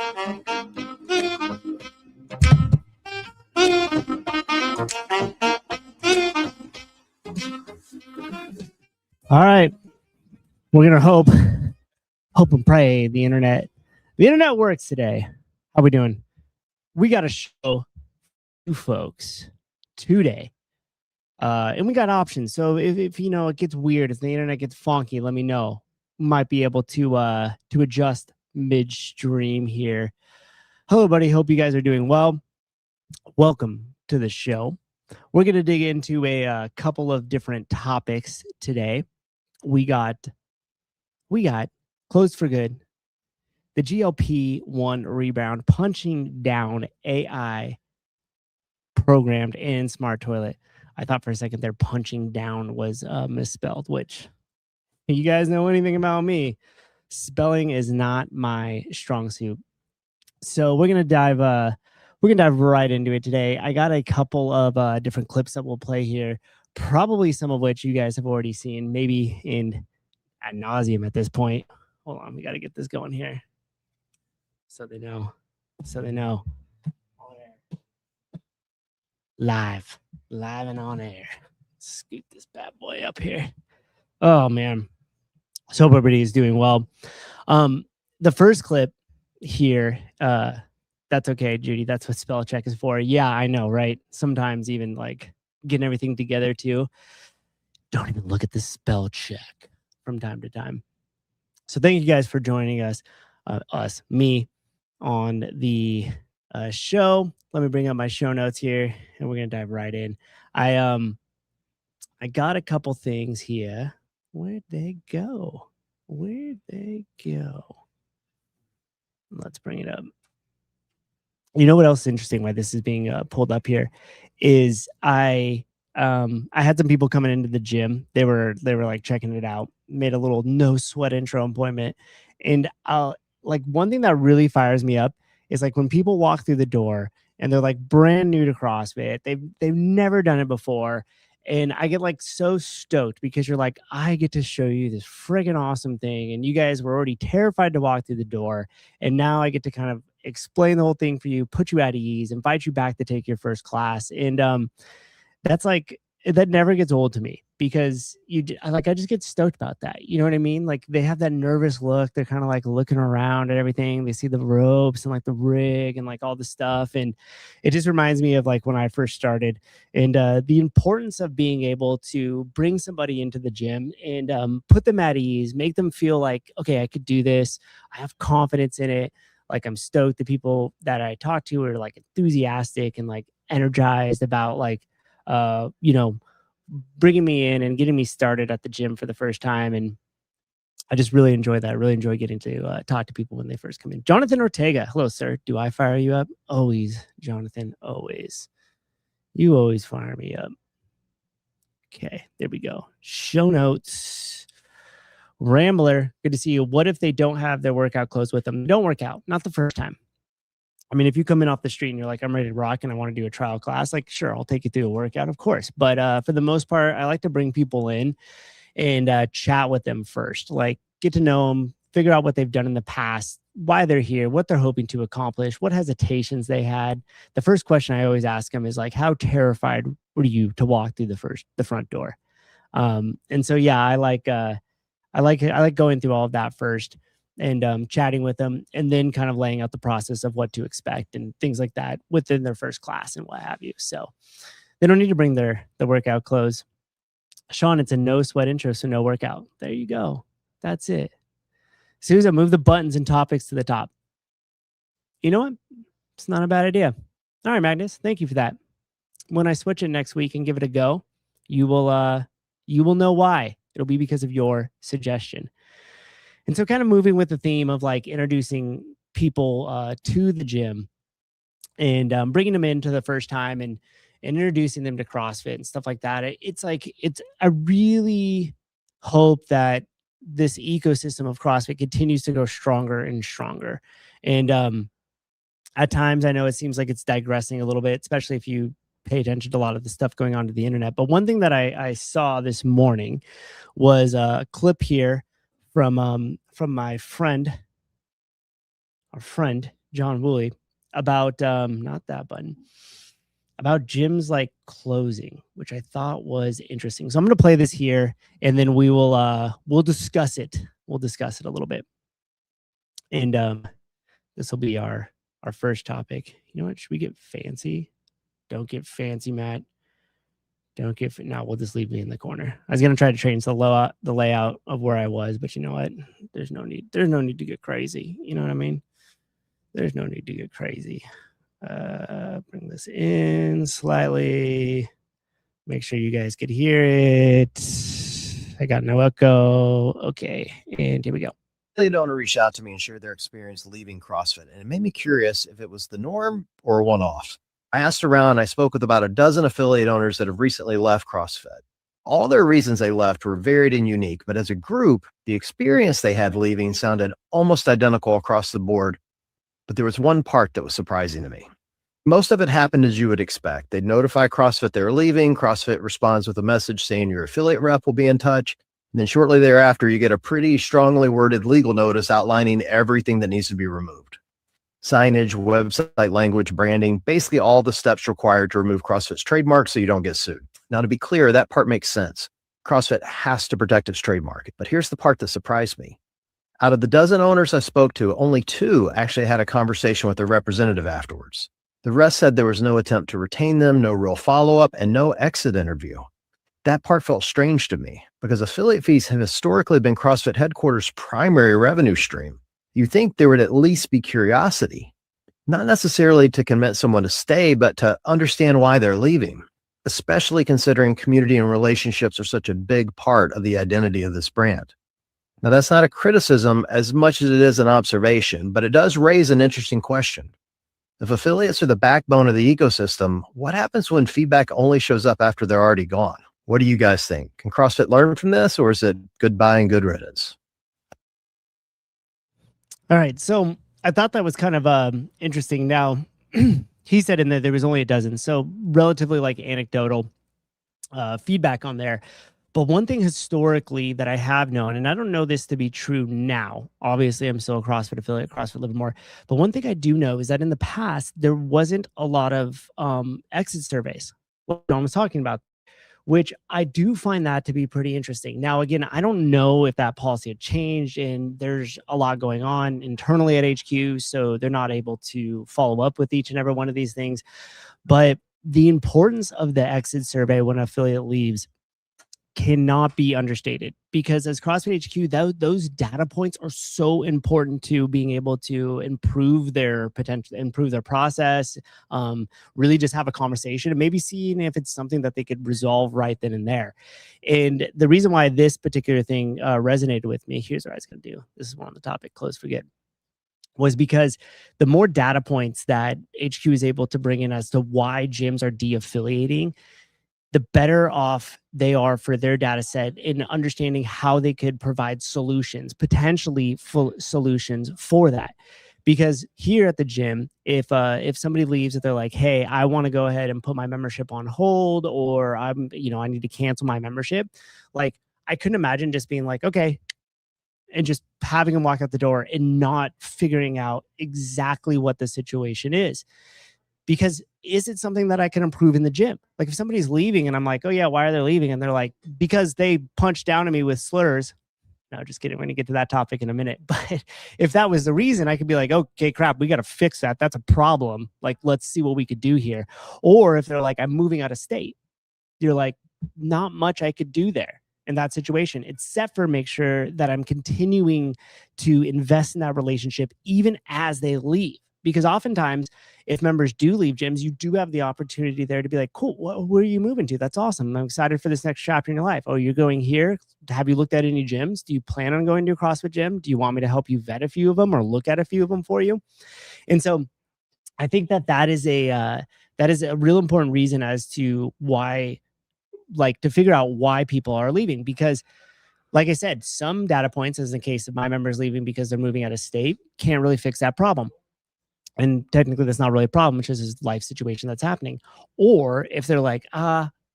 All right. We're going to hope and pray the internet works today. How we doing? We got a show you folks today. And we got options. So if you know it gets weird, if the internet gets funky, let me know. Might be able to adjust midstream here. Hello, buddy. Hope you guys are doing well. Welcome to the show. We're going to dig into a couple of different topics today. We got closed for good, the GLP-1 rebound, punching down AI programmed in smart toilet. I thought for a second there punching down was misspelled, which you guys know anything about me. Spelling is not my strong suit. So we're gonna dive right into it today. I got a couple of different clips that we'll play here, probably some of which you guys have already seen, maybe in ad nauseum at this point. Hold on, we got to get this going here, so they know. Live and on air. Scoot this bad boy up here. Oh man, so hope everybody is doing well. The first clip here, that's okay, Judy. That's what spell check is for. Yeah, I know, right? Sometimes even like getting everything together too. Don't even look at the spell check from time to time. So thank you guys for joining us, me, on the show. Let me bring up my show notes here, and we're gonna dive right in. I got a couple things here. Where'd they go? Let's bring it up. You know what else is interesting? Why this is being pulled up here is I had some people coming into the gym. They were like checking it out. Made a little no sweat intro appointment, and like one thing that really fires me up is like when people walk through the door and they're like brand new to CrossFit. They've never done it before. And I get like so stoked because you're like, I get to show you this friggin' awesome thing. And you guys were already terrified to walk through the door. And now I get to kind of explain the whole thing for you, put you at ease, invite you back to take your first class. And that's like, that never gets old to me because I just get stoked about that. You know what I mean? Like they have that nervous look. They're kind of like looking around at everything. They see the ropes and like the rig and like all the stuff. And it just reminds me of like when I first started and the importance of being able to bring somebody into the gym and put them at ease, make them feel like, okay, I could do this. I have confidence in it. Like I'm stoked. The people that I talk to are like enthusiastic and like energized about like, bringing me in and getting me started at the gym for the first time. And I just really enjoy that. I really enjoy getting to talk to people when they first come in. Jonathan Ortega. Hello, sir. Do I fire you up? Always, Jonathan. Always. You always fire me up. Okay, there we go. Show notes. Rambler. Good to see you. What if they don't have their workout clothes with them? Don't work out. Not the first time. I mean, if you come in off the street and you're like, I'm ready to rock and I want to do a trial class, like, sure, I'll take you through a workout, of course. But for the most part, I like to bring people in and chat with them first, like get to know them, figure out what they've done in the past, why they're here, what they're hoping to accomplish, what hesitations they had. The first question I always ask them is like, how terrified were you to walk through the front door? And so, yeah, I like going through all of that first. And chatting with them and then kind of laying out the process of what to expect and things like that within their first class and what have you. So they don't need to bring the workout clothes. Sean, it's a no sweat intro, so no workout. There you go. That's it. Souza, move the buttons and topics to the top. You know what? It's not a bad idea. All right, Magnus, thank you for that. When I switch it next week and give it a go, you will know why. It'll be because of your suggestion. And so kind of moving with the theme of like introducing people to the gym and bringing them in to the first time and introducing them to CrossFit and stuff like that. I really hope that this ecosystem of CrossFit continues to go stronger and stronger. And at times I know it seems like it's digressing a little bit, especially if you pay attention to a lot of the stuff going on to the internet. But one thing that I saw this morning was a clip here from my friend, John Woolley about not that button, about gyms like closing, which I thought was interesting. So I'm going to play this here, and then we'll discuss it. We'll discuss it a little bit, and this will be our first topic. You know what? Should we get fancy? Don't get fancy, Matt. Don't get no. We'll just leave me in the corner. I was gonna try to change the layout of where I was, but you know what? There's no need. There's no need to get crazy. You know what I mean? There's no need to get crazy. Bring this in slightly. Make sure you guys could hear it. I got no echo. Okay, and here we go. Affiliate owner reached out to me and shared their experience leaving CrossFit, and it made me curious if it was the norm or a one-off. I asked around, I spoke with about a dozen affiliate owners that have recently left CrossFit. All their reasons they left were varied and unique, but as a group, the experience they had leaving sounded almost identical across the board. But there was one part that was surprising to me. Most of it happened as you would expect. They'd notify CrossFit they were leaving. CrossFit responds with a message saying your affiliate rep will be in touch. And then shortly thereafter, you get a pretty strongly worded legal notice outlining everything that needs to be removed. Signage, website language, branding, basically all the steps required to remove CrossFit's trademark so you don't get sued. Now, to be clear, that part makes sense. CrossFit has to protect its trademark. But here's the part that surprised me. Out of the dozen owners I spoke to, only 2 actually had a conversation with their representative afterwards. The rest said there was no attempt to retain them, no real follow-up, and no exit interview. That part felt strange to me because affiliate fees have historically been CrossFit headquarters' primary revenue stream. You think there would at least be curiosity, not necessarily to convince someone to stay, but to understand why they're leaving, especially considering community and relationships are such a big part of the identity of this brand. Now, that's not a criticism as much as it is an observation, but it does raise an interesting question. If affiliates are the backbone of the ecosystem, what happens when feedback only shows up after they're already gone? What do you guys think? Can CrossFit learn from this, or is it goodbye and good riddance? All right, so I thought that was kind of interesting. Now, he said in there was only a dozen, so relatively like anecdotal feedback on there. But one thing historically that I have known, and I don't know this to be true now, obviously I'm still a CrossFit affiliate, CrossFit Livermore, but one thing I do know is that in the past, there wasn't a lot of exit surveys, what John was talking about, which I do find that to be pretty interesting. Now, again, I don't know if that policy had changed, and there's a lot going on internally at HQ, so they're not able to follow up with each and every one of these things. But the importance of the exit survey when an affiliate leaves cannot be understated, because as CrossFit HQ, those data points are so important to being able to improve their potential, improve their process, really just have a conversation and maybe seeing if it's something that they could resolve right then and there. And the reason why this particular thing resonated with me, here's what I was going to do. This is one on the topic, close forget, was because the more data points that HQ is able to bring in as to why gyms are de-affiliating, the better off they are for their data set in understanding how they could provide solutions, potentially full solutions for that. Because here at the gym, if somebody leaves, if they're like, hey, I want to go ahead and put my membership on hold, or I need to cancel my membership, like I couldn't imagine just being like, okay, and just having them walk out the door and not figuring out exactly what the situation is. Because is it something that I can improve in the gym? Like if somebody's leaving and I'm like, oh yeah, why are they leaving? And they're like, because they punched down at me with slurs. No, just kidding. We're going to get to that topic in a minute. But if that was the reason, I could be like, okay, crap, we got to fix that. That's a problem. Like, let's see what we could do here. Or if they're like, I'm moving out of state, you're like, not much I could do there in that situation, except for make sure that I'm continuing to invest in that relationship even as they leave. Because oftentimes, if members do leave gyms, you do have the opportunity there to be like, cool, where are you moving to? That's awesome. I'm excited for this next chapter in your life. Oh, you're going here? Have you looked at any gyms? Do you plan on going to a CrossFit gym? Do you want me to help you vet a few of them or look at a few of them for you? And so I think that is a real important reason as to why, like, to figure out why people are leaving. Because like I said, some data points, as in the case of my members leaving because they're moving out of state, can't really fix that problem. And technically that's not really a problem, it's just his life situation that's happening. Or if they're like,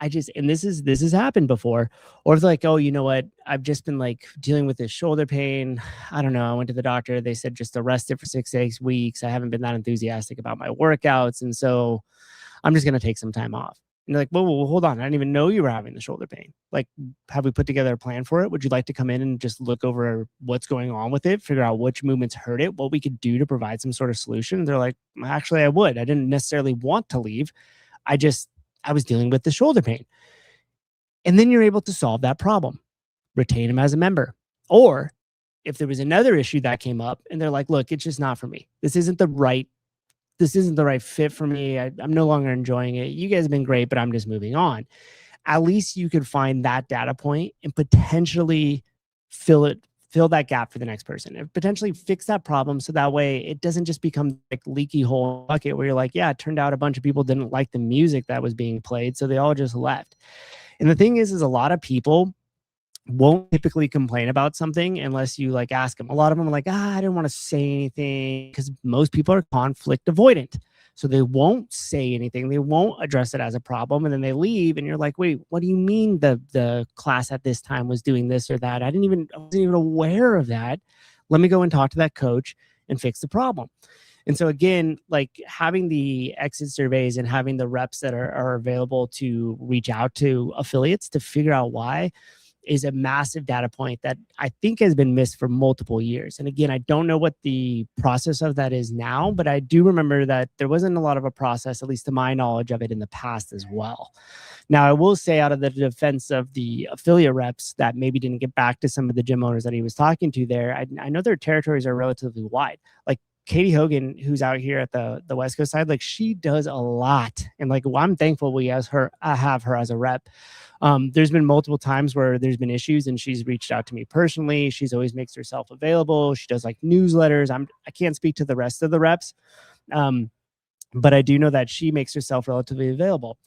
and this has happened before, or if like, oh, you know what, I've just been like dealing with this shoulder pain. I don't know. I went to the doctor. They said just to rest it for 6 to 8 weeks. I haven't been that enthusiastic about my workouts, and so I'm just gonna take some time off. And they're like, whoa, hold on. I didn't even know you were having the shoulder pain. Like, have we put together a plan for it? Would you like to come in and just look over what's going on with it, figure out which movements hurt it, what we could do to provide some sort of solution? They're like, actually, I would. I didn't necessarily want to leave. I just I was dealing with the shoulder pain. And then you're able to solve that problem, retain them as a member. Or if there was another issue that came up and they're like, look, it's just not for me. This isn't the right fit for me. I'm no longer enjoying it. You guys have been great, but I'm just moving on. At least you could find that data point and potentially fill that gap for the next person, and potentially fix that problem so that way it doesn't just become like leaky hole bucket where you're like, yeah, it turned out a bunch of people didn't like the music that was being played, so they all just left. And the thing is a lot of people won't typically complain about something unless you like ask them. A lot of them are like, I didn't want to say anything, because most people are conflict avoidant. So they won't say anything. They won't address it as a problem. And then they leave and you're like, wait, what do you mean the class at this time was doing this or that? I wasn't even aware of that. Let me go and talk to that coach and fix the problem. And so again, like having the exit surveys and having the reps that are available to reach out to affiliates to figure out why is a massive data point that I think has been missed for multiple years. And again, I don't know what the process of that is now, but I do remember that there wasn't a lot of a process, at least to my knowledge of it, in the past as well. Now, I will say, out of the defense of the affiliate reps that maybe didn't get back to some of the gym owners that he was talking to there, I know their territories are relatively wide. Like Katie Hogan, who's out here at the West Coast side, like she does a lot. And like, well, I'm thankful I have her as a rep. There's been multiple times where there's been issues and she's reached out to me personally. She's always makes herself available. She does like newsletters. I can't speak to the rest of the reps. But I do know that she makes herself relatively available.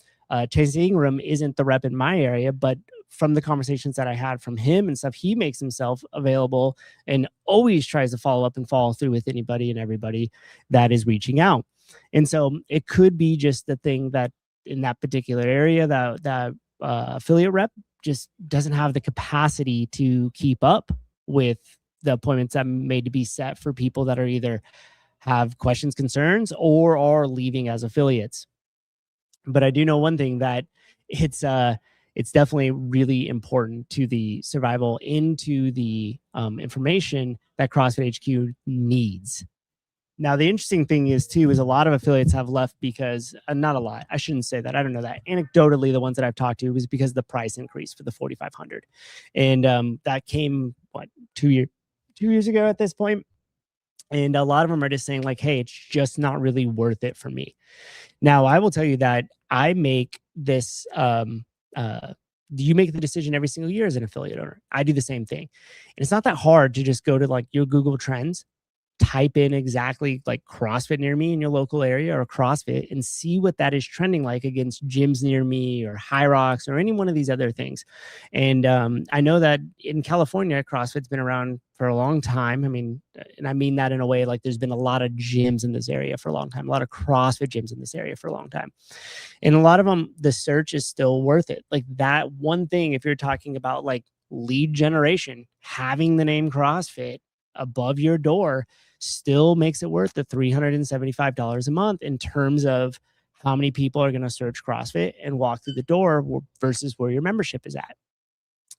Chase Ingram isn't the rep in my area, but from the conversations that I had from him and stuff, he makes himself available and always tries to follow up and follow through with anybody and everybody that is reaching out. And so it could be just the thing that in that particular area that affiliate rep just doesn't have the capacity to keep up with the appointments that made to be set for people that are either have questions, concerns, or are leaving as affiliates. But I do know one thing, that it's definitely really important to the survival into the information that CrossFit HQ needs. Now, the interesting thing is a lot of affiliates have left because, not a lot, I shouldn't say that. I don't know that. Anecdotally, the ones that I've talked to was because of the price increase for the 4,500. And that came, 2 years ago at this point. And a lot of them are just saying like, hey, it's just not really worth it for me. Now, I will tell you that I make this, you make the decision every single year as an affiliate owner. I do the same thing. And it's not that hard to just go to like your Google Trends, type in exactly like CrossFit near me in your local area or CrossFit, and see what that is trending like against gyms near me or High Rocks or any one of these other things. And I know that in California, CrossFit's been around for a long time. I mean, and I mean that in a way like there's been a lot of gyms in this area for a long time, a lot of CrossFit gyms in this area for a long time. And a lot of them, the search is still worth it. Like that one thing, if you're talking about like lead generation, having the name CrossFit above your door still makes it worth the $375 a month in terms of how many people are going to search CrossFit and walk through the door versus where your membership is at.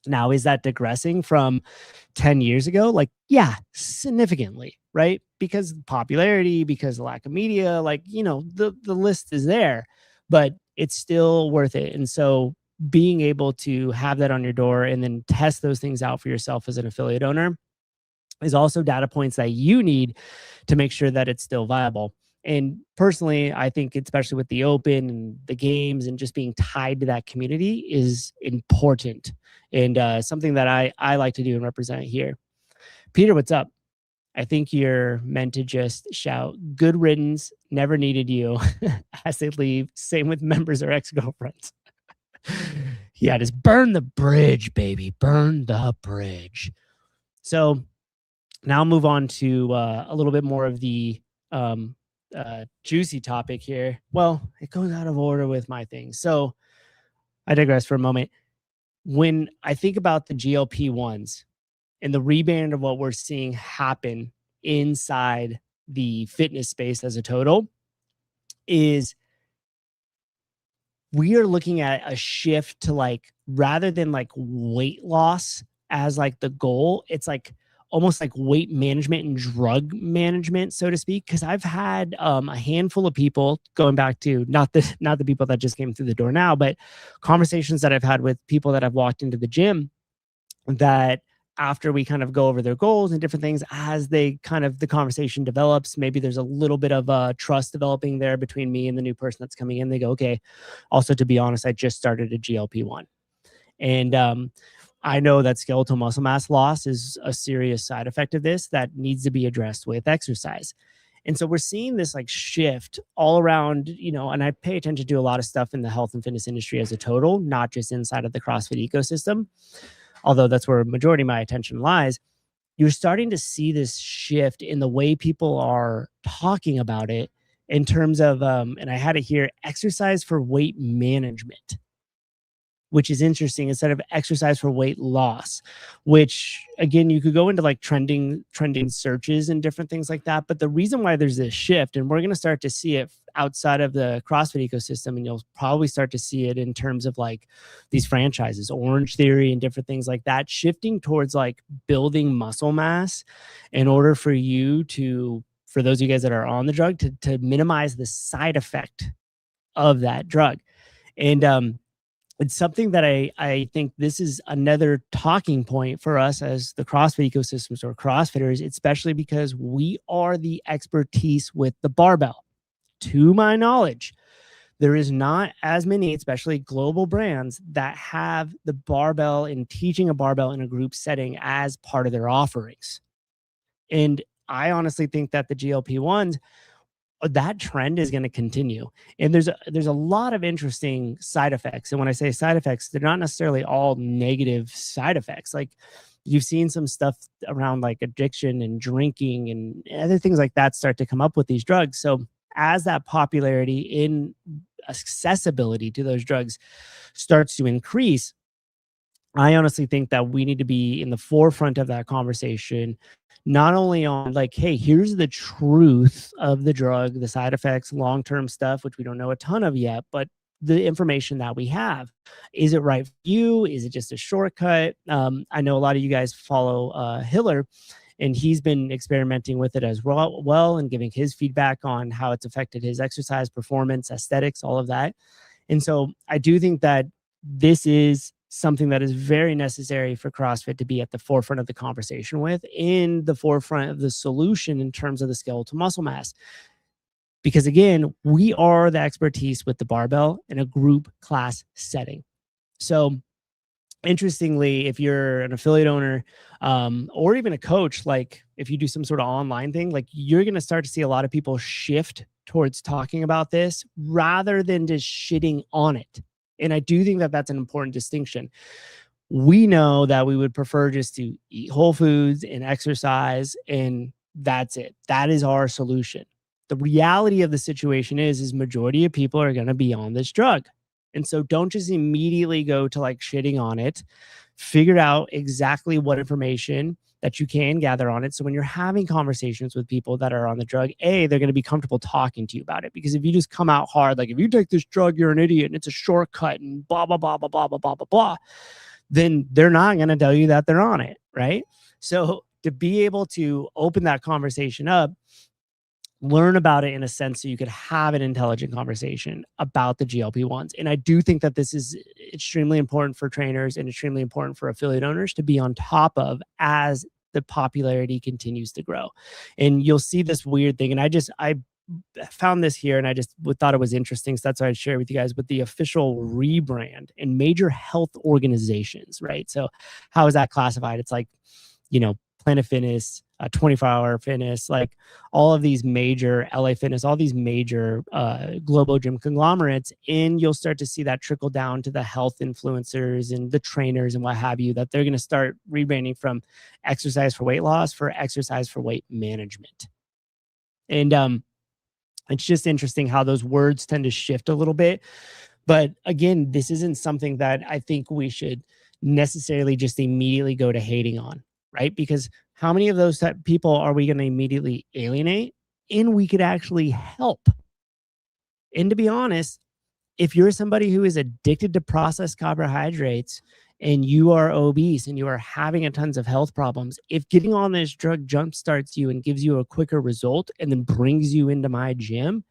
Now, is that digressing from 10 years ago? Like, yeah, significantly, right? Because popularity, because the lack of media, like, the list is there, but it's still worth it. And so being able to have that on your door and then test those things out for yourself as an affiliate owner is also data points that you need to make sure that it's still viable. And personally, I think especially with the open and the games and just being tied to that community is important, and something that I like to do and represent here. Peter, what's up? I think you're meant to just shout good riddance, never needed you as they leave. Same with members or ex-girlfriends. Yeah, just burn the bridge, baby. Burn the bridge. So now I'll move on to a little bit more of the juicy topic here. Well, it goes out of order with my things. So I digress for a moment. When I think about the GLP-1s and the rebound of what we're seeing happen inside the fitness space as a total, is we are looking at a shift to, like, rather than like weight loss as like the goal, it's like almost like weight management and drug management, so to speak. Because I've had a handful of people, going back to not the people that just came through the door now, but conversations that I've had with people that I've walked into the gym, that after we kind of go over their goals and different things, as they kind of the conversation develops, maybe there's a little bit of trust developing there between me and the new person that's coming in. They go, okay, also, to be honest, I just started a GLP-1. And I know that skeletal muscle mass loss is a serious side effect of this that needs to be addressed with exercise. And so we're seeing this like shift all around, and I pay attention to a lot of stuff in the health and fitness industry as a total, not just inside of the CrossFit ecosystem, although that's where a majority of my attention lies. You're starting to see this shift in the way people are talking about it, in terms of, and I had it here, exercise for weight management, which is interesting, instead of exercise for weight loss, which again, you could go into like trending searches and different things like that. But the reason why there's this shift, and we're going to start to see it outside of the CrossFit ecosystem, and you'll probably start to see it in terms of like these franchises, Orange Theory and different things like that, shifting towards like building muscle mass in order for you to, for those of you guys that are on the drug, to minimize the side effect of that drug. And it's something that I think this is another talking point for us as the CrossFit ecosystems or CrossFitters, especially because we are the expertise with the barbell. To my knowledge, there is not as many, especially global brands, that have the barbell and teaching a barbell in a group setting as part of their offerings. And I honestly think that the GLP-1s, that trend is going to continue. And there's a lot of interesting side effects. And when I say side effects, they're not necessarily all negative side effects. Like, you've seen some stuff around like addiction and drinking and other things like that start to come up with these drugs. So as that popularity in accessibility to those drugs starts to increase, I honestly think that we need to be in the forefront of that conversation, not only on like, hey, here's the truth of the drug, the side effects, long-term stuff, which we don't know a ton of yet, but the information that we have. Is it right for you? Is it just a shortcut? I know a lot of you guys follow Hiller, and he's been experimenting with it as well, and giving his feedback on how it's affected his exercise performance, aesthetics, all of that. And so I do think that this is something that is very necessary for CrossFit to be at the forefront of the conversation with, in the forefront of the solution in terms of the skeletal muscle mass. Because again, we are the expertise with the barbell in a group class setting. So interestingly, if you're an affiliate owner, or even a coach, like if you do some sort of online thing, like you're going to start to see a lot of people shift towards talking about this rather than just shitting on it. And I do think that that's an important distinction. We know that we would prefer just to eat whole foods and exercise, and that's it. That is our solution. The reality of the situation is majority of people are going to be on this drug. And so don't just immediately go to like shitting on it. Figure out exactly what information that you can gather on it. So when you're having conversations with people that are on the drug, they're going to be comfortable talking to you about it. Because if you just come out hard, like if you take this drug, you're an idiot and it's a shortcut and blah, blah, blah, blah, blah, blah, blah, blah, blah, then they're not going to tell you that they're on it, right? So to be able to open that conversation up, learn about it in a sense so you could have an intelligent conversation about the GLP-1s. And I do think that this is extremely important for trainers and extremely important for affiliate owners to be on top of as the popularity continues to grow. And you'll see this weird thing. And I found this here and I just thought it was interesting. So that's why I'd share with you guys, with the official rebrand in major health organizations, right? So how is that classified? It's like, Planet Fitness, 24-hour fitness, like all of these major LA Fitness, all these major global gym conglomerates. And you'll start to see that trickle down to the health influencers and the trainers and what have you, that they're going to start rebranding from exercise for weight loss for exercise for weight management. And it's just interesting how those words tend to shift a little bit. But again, this isn't something that I think we should necessarily just immediately go to hating on, right? Because how many of those type people are we going to immediately alienate and we could actually help? And to be honest, if you're somebody who is addicted to processed carbohydrates and you are obese and you are having a tons of health problems, if getting on this drug jumpstarts you and gives you a quicker result and then brings you into my gym,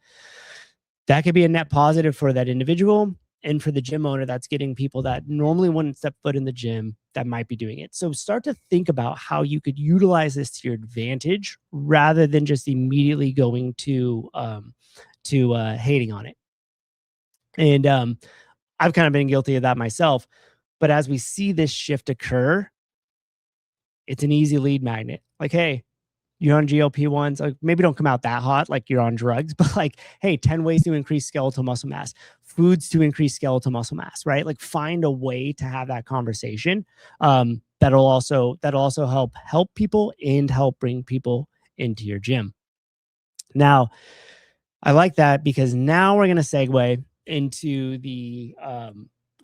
that could be a net positive for that individual and for the gym owner that's getting people that normally wouldn't step foot in the gym that might be doing it. So start to think about how you could utilize this to your advantage rather than just immediately going to hating on it. And I've kind of been guilty of that myself. But as we see this shift occur, it's an easy lead magnet. Like, hey, you're on GLP-1s, like maybe don't come out that hot, like you're on drugs, but like, hey, 10 ways to increase skeletal muscle mass, foods to increase skeletal muscle mass, right? Like find a way to have that conversation. That'll also help people and help bring people into your gym. Now, I like that because now we're going to segue into the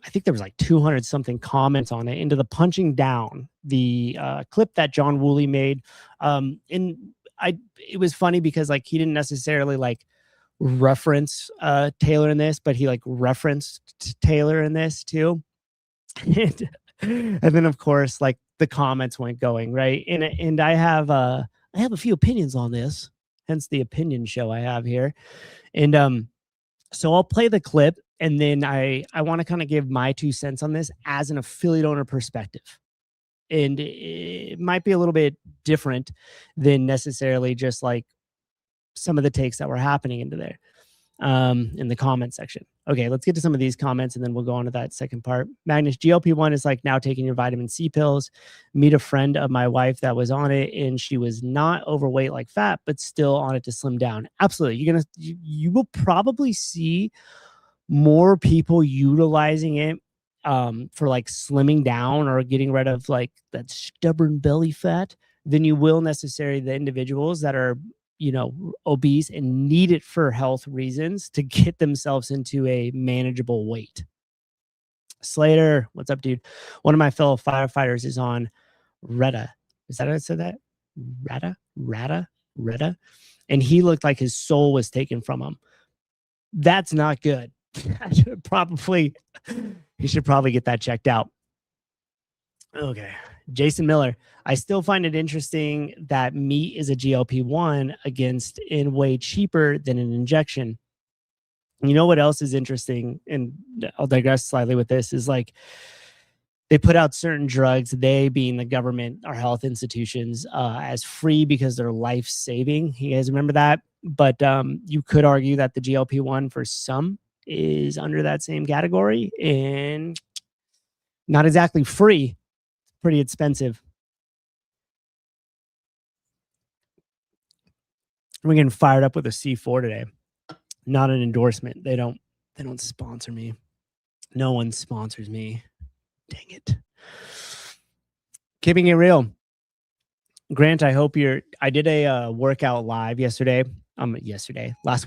I think there was like 200 something comments on it, into the punching down, the clip that John Woolley made. And it was funny because like he didn't necessarily like reference Taylor in this, but he like referenced Taylor in this too. And then of course like the comments went going, right? And I have a few opinions on this, hence the opinion show I have here. And so I'll play the clip and then I want to kind of give my 2 cents on this as an affiliate owner perspective. And it might be a little bit different than necessarily just like some of the takes that were happening into there in the comment section. Okay, let's get to some of these comments and then we'll go on to that second part. Magnus, GLP-1 is like now taking your vitamin C pills. Meet a friend of my wife that was on it and she was not overweight like fat, but still on it to slim down. Absolutely. You will probably see more people utilizing it for like slimming down or getting rid of like that stubborn belly fat than you will necessarily the individuals that are, obese and need it for health reasons to get themselves into a manageable weight. Slater, what's up, dude? One of my fellow firefighters is on Retta. Is that how I said that? Retta. And he looked like his soul was taken from him. That's not good. He should probably get that checked out. Okay. Jason Miller, I still find it interesting that meat is a GLP-1 against and way cheaper than an injection. You know what else is interesting? And I'll digress slightly with this is like they put out certain drugs, they being the government or health institutions, as free because they're life saving. You guys remember that? But you could argue that the GLP-1 for some is under that same category and not exactly free. Pretty expensive. We're getting fired up with a C4 today. Not an endorsement. They don't sponsor me. No one sponsors me. Dang it. Keeping it real. Grant, I hope I did a workout live last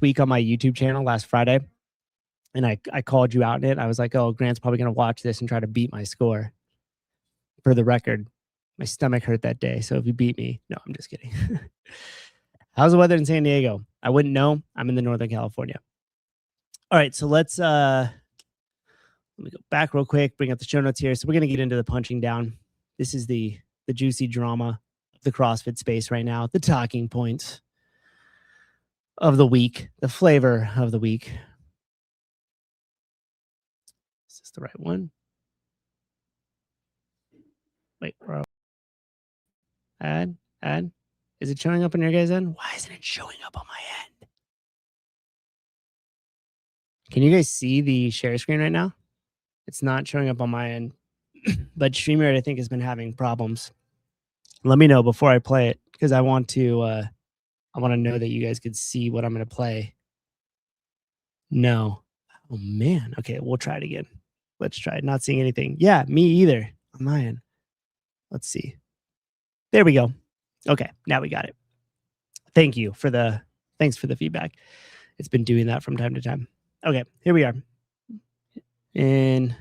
week on my YouTube channel last Friday. And I called you out in it. I was like, oh, Grant's probably going to watch this and try to beat my score. For the record, my stomach hurt that day. So if you beat me, no, I'm just kidding. How's the weather in San Diego? I wouldn't know. I'm in the Northern California. All right, so let me go back real quick, bring up the show notes here. So we're going to get into the punching down. This is the juicy drama of the CrossFit space right now, the talking points of the week, the flavor of the week. Is this the right one? Wait, bro. Add. Is it showing up on your guys' end? Why isn't it showing up on my end? Can you guys see the share screen right now? It's not showing up on my end, but StreamYard, I think, has been having problems. Let me know before I play it because I want to know that you guys could see what I'm going to play. No. Oh, man. Okay, we'll try it again. Let's try it. Not seeing anything. Yeah, me either on my end. Let's see. There we go. Okay, now we got it. Thanks for the feedback. It's been doing that from time to time. Okay, here we are. And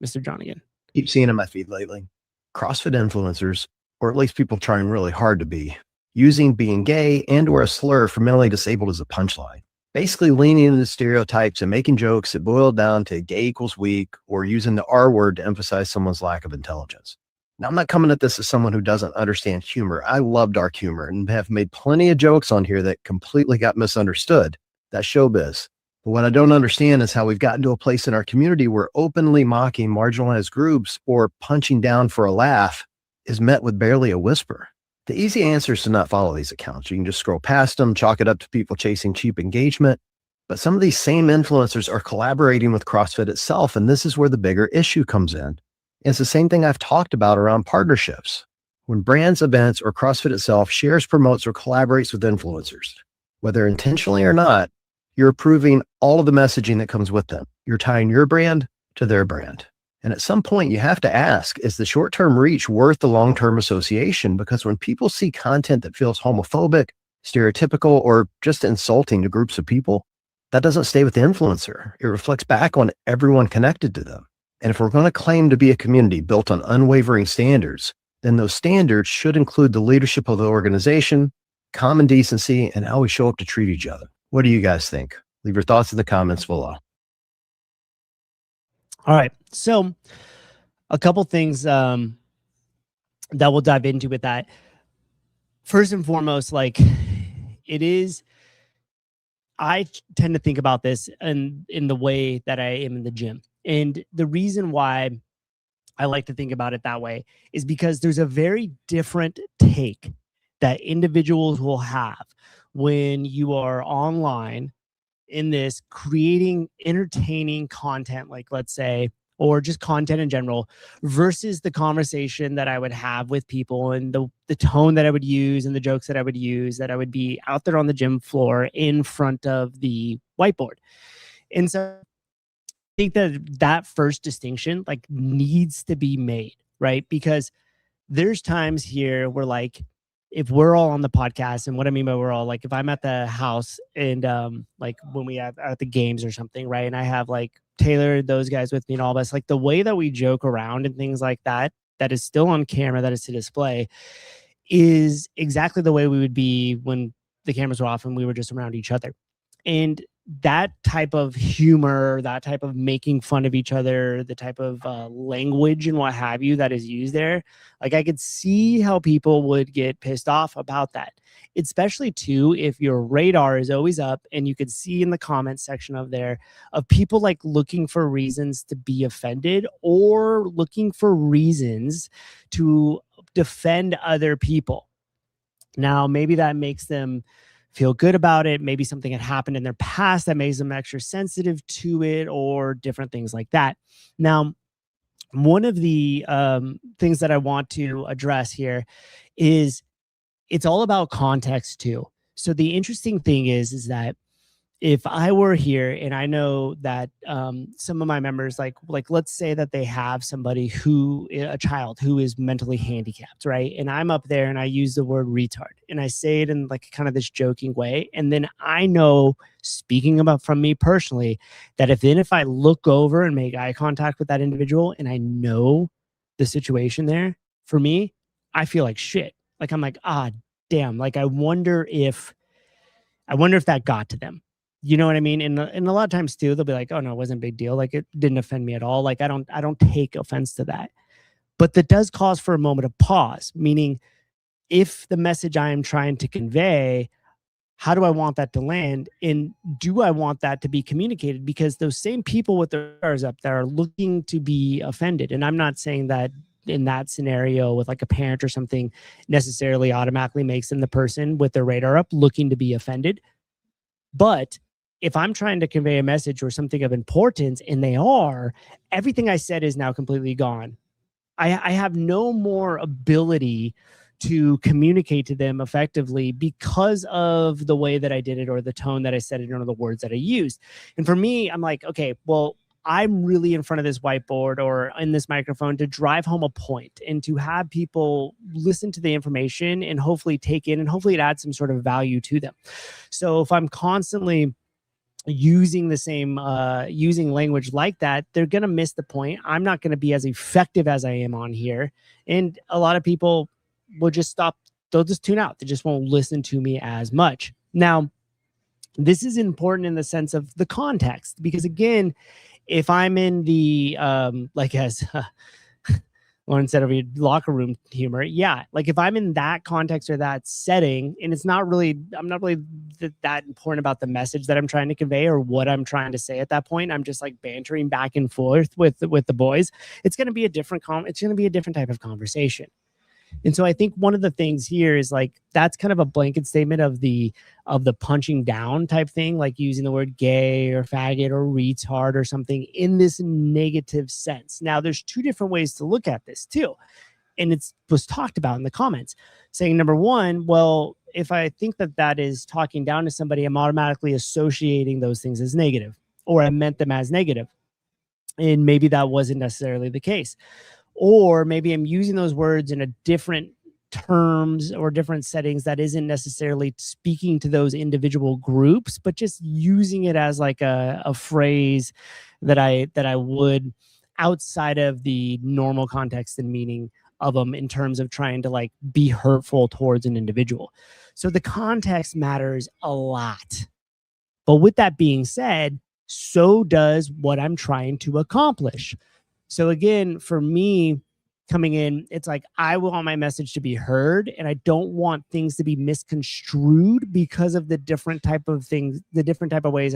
Mr. John again. Keep seeing in my feed lately. CrossFit influencers, or at least people trying really hard to be, using being gay and or a slur for mentally disabled as a punchline. Basically leaning into stereotypes and making jokes that boil down to gay equals weak or using the R word to emphasize someone's lack of intelligence. Now, I'm not coming at this as someone who doesn't understand humor. I love dark humor and have made plenty of jokes on here that completely got misunderstood. That's showbiz. But what I don't understand is how we've gotten to a place in our community where openly mocking marginalized groups or punching down for a laugh is met with barely a whisper. The easy answer is to not follow these accounts. You can just scroll past them, chalk it up to people chasing cheap engagement. But some of these same influencers are collaborating with CrossFit itself, and this is where the bigger issue comes in. It's the same thing I've talked about around partnerships. When brands, events, or CrossFit itself shares, promotes, or collaborates with influencers, whether intentionally or not, you're approving all of the messaging that comes with them. You're tying your brand to their brand. And at some point, you have to ask, is the short-term reach worth the long-term association? Because when people see content that feels homophobic, stereotypical, or just insulting to groups of people, that doesn't stay with the influencer. It reflects back on everyone connected to them. And if we're going to claim to be a community built on unwavering standards, then those standards should include the leadership of the organization, common decency, and how we show up to treat each other. What do you guys think? Leave your thoughts in the comments below. All right. So a couple things that we'll dive into with that. First and foremost, like I tend to think about this in the way that I am in the gym. And the reason why I like to think about it that way is because there's a very different take that individuals will have when you are online in this creating entertaining content, like let's say, or just content in general, versus the conversation that I would have with people and the tone that I would use and the jokes that I would use, that I would be out there on the gym floor in front of the whiteboard. And so I think that first distinction like needs to be made, right? Because there's times here where like, if we're all on the podcast, and what I mean by we're all, like if I'm at the house and like when we have at the games or something, right? And I have like Taylor, those guys with me and all of us, like the way that we joke around and things like that, that is still on camera, that is to display, is exactly the way we would be when the cameras were off and we were just around each other. And that type of humor, that type of making fun of each other, the type of language and what have you that is used there, like I could see how people would get pissed off about that, especially too if your radar is always up and you could see in the comments section of people like looking for reasons to be offended or looking for reasons to defend other people. Now, maybe that makes them feel good about it. Maybe something had happened in their past that makes them extra sensitive to it or different things like that. Now, one of the things that I want to address here is it's all about context too. So the interesting thing is that if I were here and I know that some of my members, like let's say that they have somebody a child who is mentally handicapped, right? And I'm up there and I use the word retard and I say it in like kind of this joking way. And then I know, speaking about from me personally, that if I look over and make eye contact with that individual and I know the situation there, for me, I feel like shit. Like I'm like, damn, like I wonder if that got to them. You know what I mean? And a lot of times too, they'll be like, oh no, it wasn't a big deal. Like it didn't offend me at all. Like I don't take offense to that. But that does cause for a moment of pause, meaning if the message I am trying to convey, how do I want that to land? And do I want that to be communicated? Because those same people with their radars up there are looking to be offended. And I'm not saying that in that scenario with like a parent or something necessarily automatically makes them the person with their radar up looking to be offended. But if I'm trying to convey a message or something of importance, and they are, everything I said is now completely gone. I have no more ability to communicate to them effectively because of the way that I did it or the tone that I said it or the words that I used. And for me, I'm like, okay, well, I'm really in front of this whiteboard or in this microphone to drive home a point and to have people listen to the information and hopefully take in and hopefully it adds some sort of value to them. So if I'm constantly using the same using language like that, they're going to miss the point. I'm not going to be as effective as I am on here, and a lot of people will just stop. They'll just tune out. They just won't listen to me as much. Now, this is important in the sense of the context, because again, if I'm in the like as or instead of your locker room humor, yeah, like if I'm in that context or that setting, and it's not really, I'm not really that important about the message that I'm trying to convey or what I'm trying to say at that point. I'm just like bantering back and forth with the boys. It's going to be a different it's going to be a different type of conversation. And so I think one of the things here is like that's kind of a blanket statement of the punching down type thing, like using the word gay or faggot or retard or something in this negative sense. Now, there's two different ways to look at this too. And it was talked about in the comments, saying number one, well, if I think that that is talking down to somebody, I'm automatically associating those things as negative, or I meant them as negative. And maybe that wasn't necessarily the case. Or maybe I'm using those words in a different terms or different settings that isn't necessarily speaking to those individual groups, but just using it as like a phrase that I would outside of the normal context and meaning of them in terms of trying to like be hurtful towards an individual. So the context matters a lot. But with that being said, so does what I'm trying to accomplish. So again, for me coming in, it's like I want my message to be heard, and I don't want things to be misconstrued because of the different type of things, the different type of ways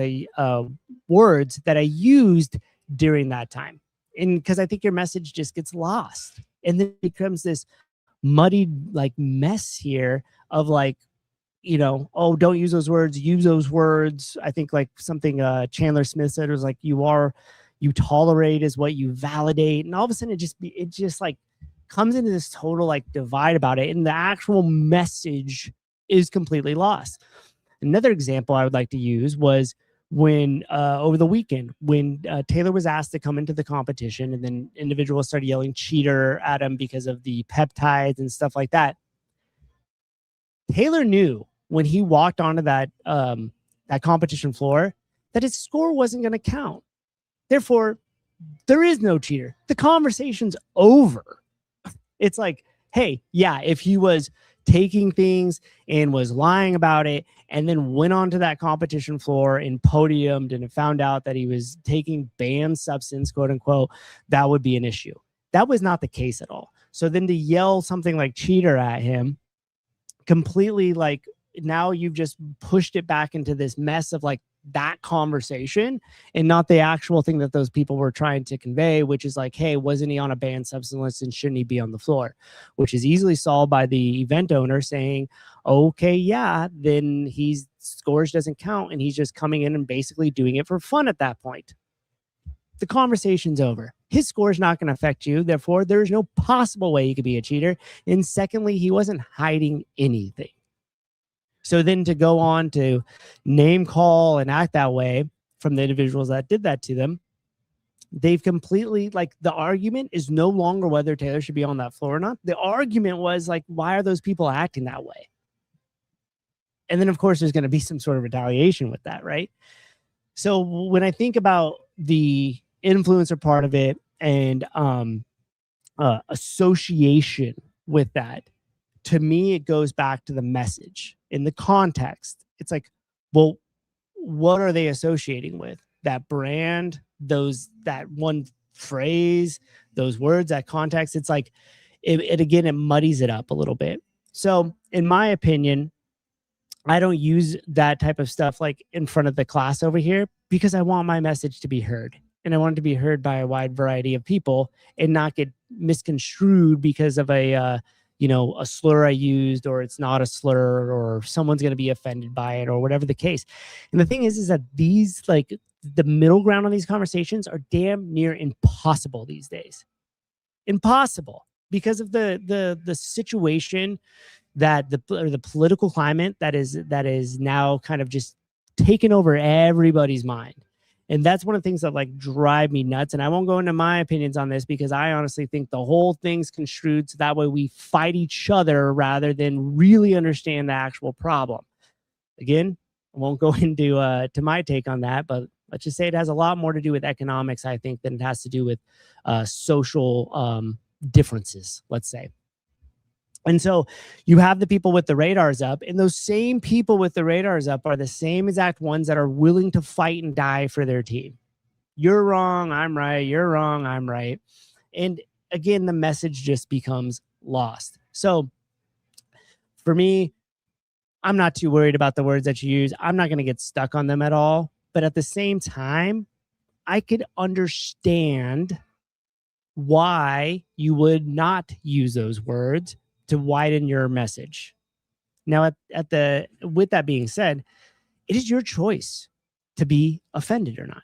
words that I used during that time. And because I think your message just gets lost. And then it becomes this muddied like mess here of like, oh, don't use those words, use those words. I think like something Chandler Smith said was like, you tolerate is what you validate. And all of a sudden it just like comes into this total like divide about it. And the actual message is completely lost. Another example I would like to use was when over the weekend, when Taylor was asked to come into the competition, and then individuals started yelling cheater at him because of the peptides and stuff like that. Taylor knew when he walked onto that competition floor that his score wasn't going to count. Therefore, there is no cheater. The conversation's over. It's like, hey, yeah, if he was taking things and was lying about it and then went onto that competition floor and podiumed and found out that he was taking banned substance, quote unquote, that would be an issue. That was not the case at all. So then to yell something like cheater at him completely, like, now you've just pushed it back into this mess of like that conversation and not the actual thing that those people were trying to convey, which is like, hey, wasn't he on a banned substance list and shouldn't he be on the floor? Which is easily solved by the event owner saying, okay, yeah, then his scores doesn't count and he's just coming in and basically doing it for fun at that point. The conversation's over. His score is not going to affect you. Therefore, there's no possible way he could be a cheater. And secondly, he wasn't hiding anything. So then to go on to name call and act that way from the individuals that did that to them, they've completely, like, the argument is no longer whether Taylor should be on that floor or not. The argument was like, why are those people acting that way? And then of course there's going to be some sort of retaliation with that, right? So when I think about the influencer part of it and association with that, to me, it goes back to the message in the context. It's like, well, what are they associating with? That brand, that one phrase, those words, that context. It's like, it muddies it up a little bit. So in my opinion, I don't use that type of stuff like in front of the class over here because I want my message to be heard. And I want it to be heard by a wide variety of people and not get misconstrued because of a slur I used, or it's not a slur, or someone's going to be offended by it, or whatever the case. And the thing is that these, like, the middle ground on these conversations are damn near impossible these days. Impossible because of the situation that the political climate that is now kind of just taken over everybody's mind. And that's one of the things that like drive me nuts. And I won't go into my opinions on this because I honestly think the whole thing's construed so that way we fight each other rather than really understand the actual problem. Again, I won't go into to my take on that, but let's just say it has a lot more to do with economics, I think, than it has to do with social differences, let's say. And so you have the people with the radars up, and those same people with the radars up are the same exact ones that are willing to fight and die for their team. You're wrong, I'm right. You're wrong, I'm right. And again, the message just becomes lost. So for me, I'm not too worried about the words that you use. I'm not going to get stuck on them at all. But at the same time, I could understand why you would not use those words to widen your message. Now, with that being said, it is your choice to be offended or not.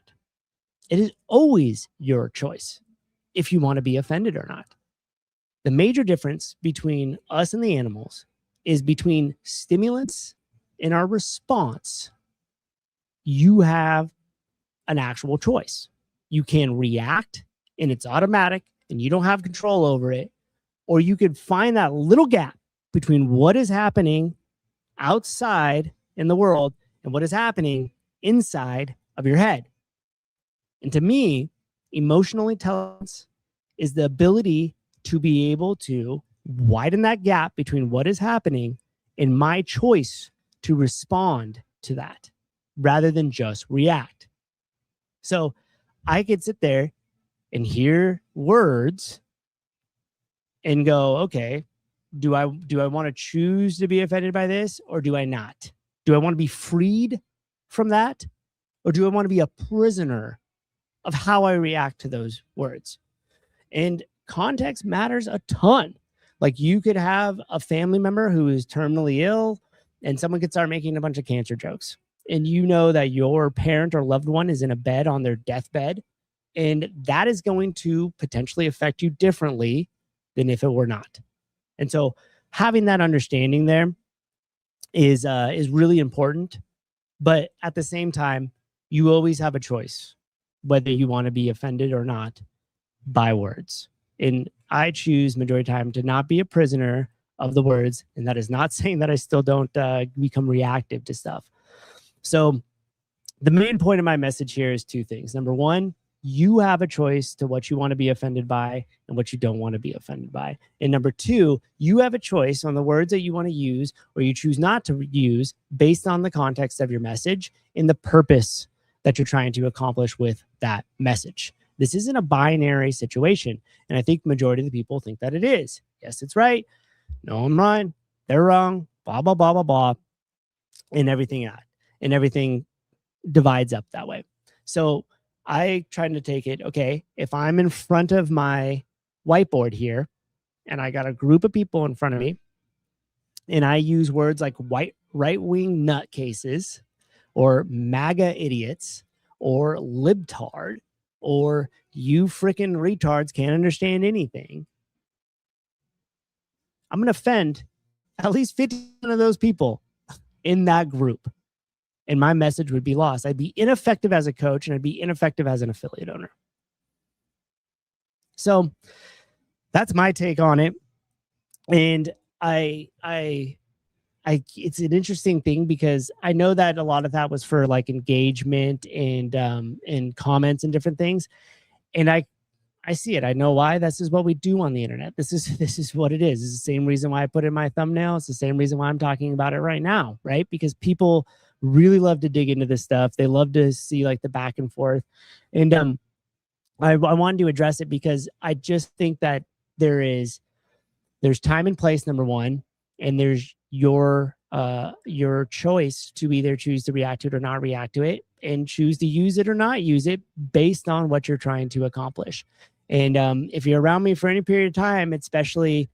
It is always your choice if you want to be offended or not. The major difference between us and the animals is between stimulants and our response. You have an actual choice. You can react and it's automatic and you don't have control over it, or you could find that little gap between what is happening outside in the world and what is happening inside of your head. And to me, emotional intelligence is the ability to be able to widen that gap between what is happening and my choice to respond to that rather than just react. So I could sit there and hear words and go, okay, do I want to choose to be offended by this or do I not? Do I want to be freed from that or do I want to be a prisoner of how I react to those words? And context matters a ton. Like you could have a family member who is terminally ill and someone could start making a bunch of cancer jokes. And you know that your parent or loved one is in a bed on their deathbed. And that is going to potentially affect you differently than if it were not. And so having that understanding there is really important. But at the same time, you always have a choice whether you want to be offended or not by words. And I choose majority of the time to not be a prisoner of the words. And that is not saying that I still don't become reactive to stuff. So the main point of my message here is two things. Number one, you have a choice to what you want to be offended by and what you don't want to be offended by. And number two, you have a choice on the words that you want to use or you choose not to use based on the context of your message and the purpose that you're trying to accomplish with that message. This isn't a binary situation. And I think the majority of the people think that it is. Yes, it's right. No, I'm right. They're wrong. Blah, blah, blah, blah, blah. And everything divides up that way. So I try to take it, okay, if I'm in front of my whiteboard here and I got a group of people in front of me and I use words like right-wing nutcases or MAGA idiots or libtard or you freaking retards can't understand anything, I'm going to offend at least 50% of those people in that group. And my message would be lost. I'd be ineffective as a coach and I'd be ineffective as an affiliate owner. So that's my take on it. And it's an interesting thing because I know that a lot of that was for like engagement and comments and different things. And I see it. I know why. This is what we do on the internet. This is what it is. It's the same reason why I put it in my thumbnail. It's the same reason why I'm talking about it right now, right? Because people really love to dig into this stuff. They love to see like the back and forth. And I wanted to address it because I just think that there's time and place, number one, and there's your choice to either choose to react to it or not react to it and choose to use it or not use it based on what you're trying to accomplish. And if you're around me for any period of time, especially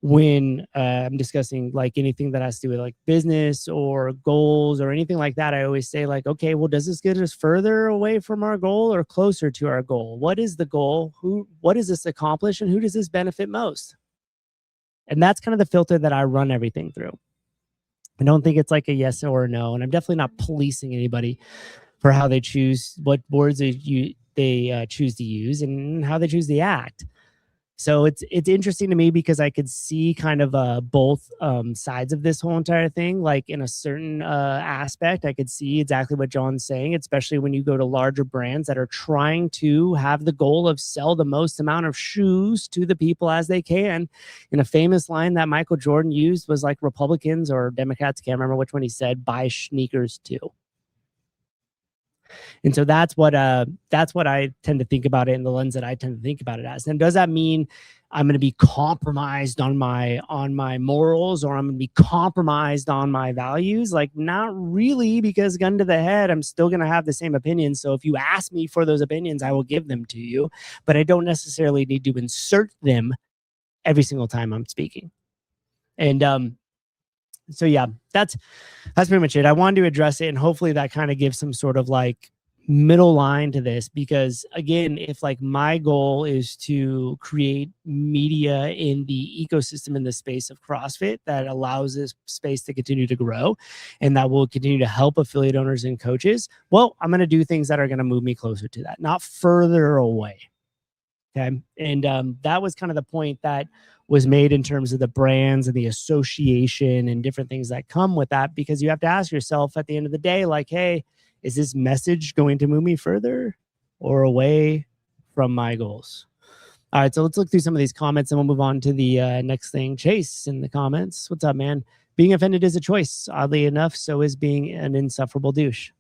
when I'm discussing like anything that has to do with like business or goals or anything like that, I always say like, okay, well, does this get us further away from our goal or closer to our goal? What is the goal? What does this accomplish? And who does this benefit most? And that's kind of the filter that I run everything through. I don't think it's like a yes or a no. And I'm definitely not policing anybody for how they choose, what words they choose to use and how they choose to act. So it's interesting to me because I could see kind of both sides of this whole entire thing. Like in a certain aspect, I could see exactly what John's saying, especially when you go to larger brands that are trying to have the goal of sell the most amount of shoes to the people as they can. And a famous line that Michael Jordan used was like Republicans or Democrats, can't remember which one he said, buy sneakers too. And so that's what I tend to think about it in the lens that I tend to think about it as. And does that mean I'm going to be compromised on my morals, or I'm going to be compromised on my values? Like, not really, because gun to the head, I'm still going to have the same opinions. So if you ask me for those opinions, I will give them to you, but I don't necessarily need to insert them every single time I'm speaking. And so yeah, that's pretty much it. I wanted to address it, and hopefully that kind of gives some sort of like middle line to this, because again, if like my goal is to create media in the ecosystem, in the space of CrossFit, that allows this space to continue to grow and that will continue to help affiliate owners and coaches, well, I'm going to do things that are going to move me closer to that, not further away. Okay. And that was kind of the point that was made in terms of the brands and the association and different things that come with that, because you have to ask yourself at the end of the day, like, hey, is this message going to move me further or away from my goals? All right, so let's look through some of these comments and we'll move on to the next thing. Chase in the comments. What's up, man? Being offended is a choice. Oddly enough, so is being an insufferable douche.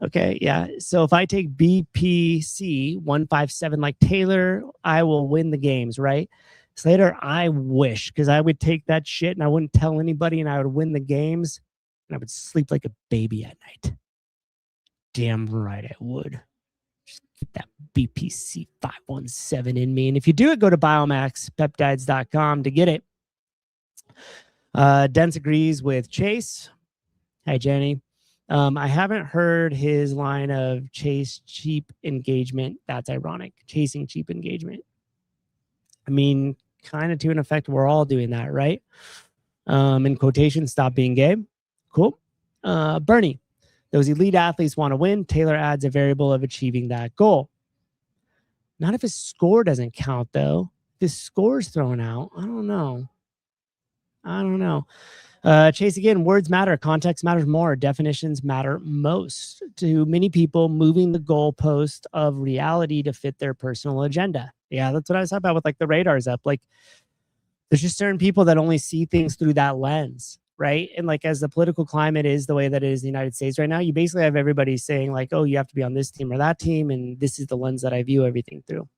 Okay, yeah. So if I take BPC 157 like Taylor, I will win the games, right? Slater, I wish, because I would take that shit and I wouldn't tell anybody and I would win the games and I would sleep like a baby at night. Damn right I would. Just get that BPC 517 in me. And if you do it, go to biomaxpeptides.com to get it. Dents agrees with Chase. Hi, Jenny. I haven't heard his line of chase cheap engagement. That's ironic. Chasing cheap engagement. I mean, kind of to an effect, we're all doing that, right? In quotation, stop being gay. Cool. Bernie, those elite athletes want to win. Taylor adds a variable of achieving that goal. Not if his score doesn't count, though. If his score's thrown out, I don't know. Chase, again, words matter. Context matters more. Definitions matter most to many people, moving the goalpost of reality to fit their personal agenda. Yeah, that's what I was talking about with like the radars up. Like, there's just certain people that only see things through that lens, right? And like, as the political climate is the way that it is in the United States right now, you basically have everybody saying like, oh, you have to be on this team or that team, and this is the lens that I view everything through.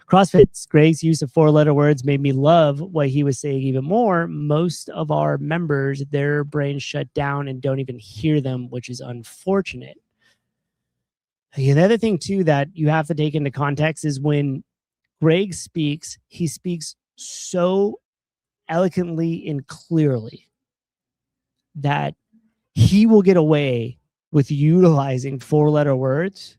CrossFit's Greg's use of 4-letter words made me love what he was saying even more. Most of our members, their brains shut down and don't even hear them, which is unfortunate. The other thing, too, that you have to take into context is when Greg speaks, he speaks so eloquently and clearly that he will get away with utilizing 4-letter words,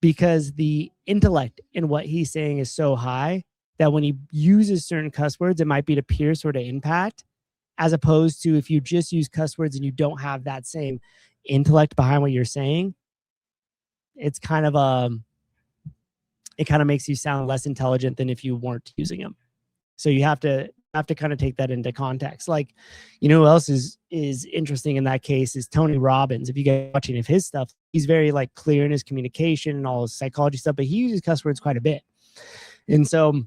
because the intellect in what he's saying is so high that when he uses certain cuss words, it might be to pierce or to impact, as opposed to if you just use cuss words and you don't have that same intellect behind what you're saying, it's kind of it kind of makes you sound less intelligent than if you weren't using them. So you have to kind of take that into context. Like, you know who else is interesting in that case is Tony Robbins. If you guys are watching of his stuff, he's very like clear in his communication and all his psychology stuff, but he uses cuss words quite a bit. And so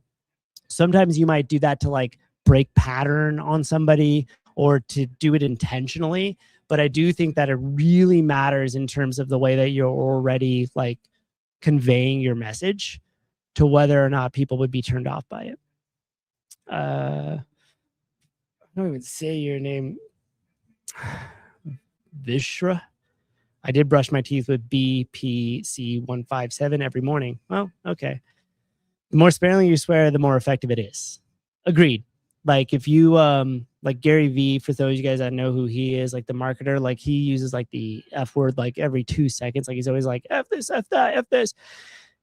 sometimes you might do that to like break pattern on somebody or to do it intentionally. But I do think that it really matters in terms of the way that you're already like conveying your message to whether or not people would be turned off by it. I don't even say your name. Vishra. I did brush my teeth with BPC 157 every morning. Well, okay. The more sparingly you swear, the more effective it is. Agreed. Like if you like Gary V, for those of you guys that know who he is, like the marketer, like he uses like the F word like every 2 seconds. Like he's always like F this, F that, F this.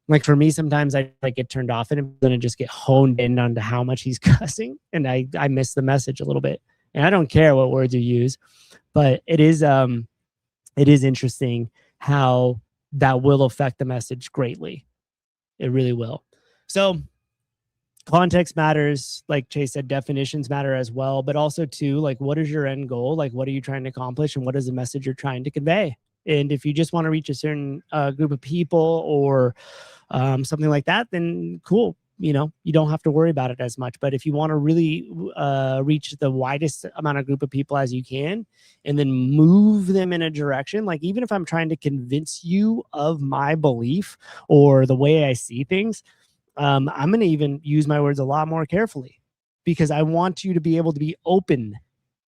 Like for me, sometimes I like get turned off and then just get honed in onto how much he's cussing, and I miss the message a little bit. And I don't care what words you use, but it is interesting how that will affect the message greatly. It really will. So context matters. Like Chase said, definitions matter as well, but also too, like, what is your end goal? Like, what are you trying to accomplish, and what is the message you're trying to convey? And if you just want to reach a certain group of people or something like that, then cool. You know, you don't have to worry about it as much. But if you want to really reach the widest amount of group of people as you can, and then move them in a direction, like even if I'm trying to convince you of my belief or the way I see things, I'm going to even use my words a lot more carefully, because I want you to be able to be open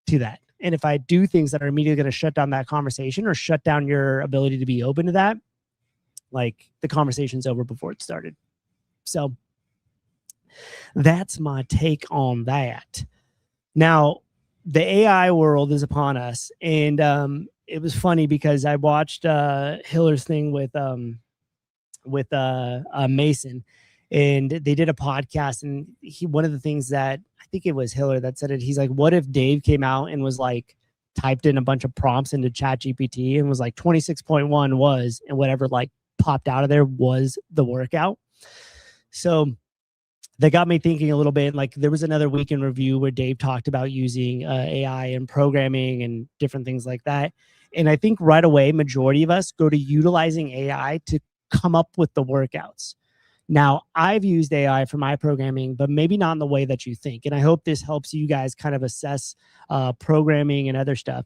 to that. And if I do things that are immediately going to shut down that conversation or shut down your ability to be open to that, like the conversation's over before it started. So that's my take on that. Now, the AI world is upon us, and it was funny because I watched Hiller's thing with Mason, and they did a podcast, and one of the things that I think it was Hiller that said it, he's like, what if Dave came out and was like, typed in a bunch of prompts into ChatGPT and was like 26.1 was, and whatever like popped out of there was the workout. So that got me thinking a little bit. Like there was another week in review where Dave talked about using AI and programming and different things like that. And I think right away, majority of us go to utilizing AI to come up with the workouts. Now, I've used AI for my programming, but maybe not in the way that you think. And I hope this helps you guys kind of assess programming and other stuff.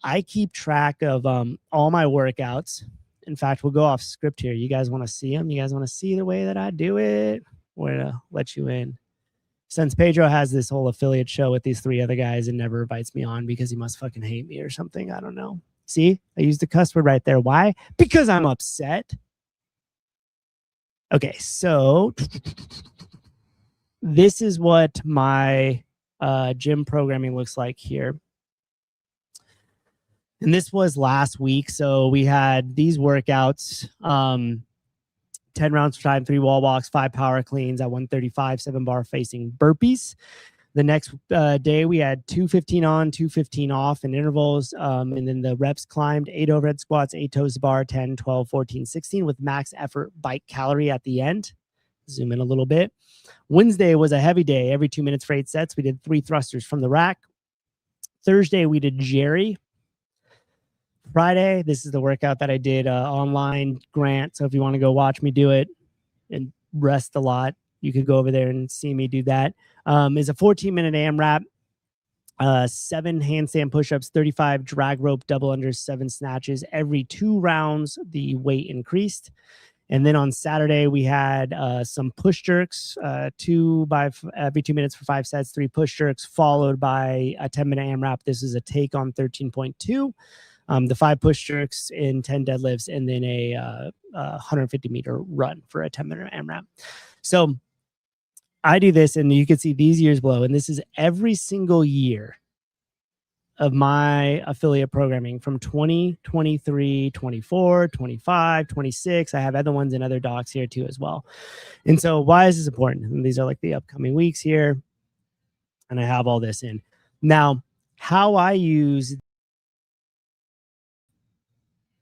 I keep track of all my workouts. In fact, we'll go off script here. You guys want to see them? You guys want to see the way that I do it? We're going to let you in. Since Pedro has this whole affiliate show with these three other guys and never invites me on because he must fucking hate me or something. I don't know. See, I used the cuss word right there. Why? Because I'm upset. Okay, so this is what my gym programming looks like here. And this was last week. So we had these workouts, 10 rounds per time, 3 wall walks, 5 power cleans at 135, 7 bar facing burpees. The next day we had 215 on, 215 off in intervals. And then the reps climbed 8 overhead squats, 8 toes to bar, 10, 12, 14, 16 with max effort bike calorie at the end. Zoom in a little bit. Wednesday was a heavy day. Every 2 minutes for 8 sets. We did 3 thrusters from the rack. Thursday we did Jerry. Friday, this is the workout that I did online, Grant. So if you want to go watch me do it and rest a lot, you could go over there and see me do that. Is a 14-minute AMRAP, 7 handstand push-ups, 35 drag rope double unders, 7 snatches. Every 2 rounds, the weight increased. And then on Saturday, we had some push jerks, 2 by every 2 minutes for 5 sets, 3 push jerks, followed by a 10-minute AMRAP. This is a take on 13.2. The 5 push jerks in 10 deadlifts, and then a 150-meter run for a 10-minute AMRAP. So I do this, and you can see these years below, and this is every single year of my affiliate programming from 20, 23, 24, 25, 26. I have other ones in other docs here too as well. And so why is this important? And these are like the upcoming weeks here, and I have all this in. Now, how I use...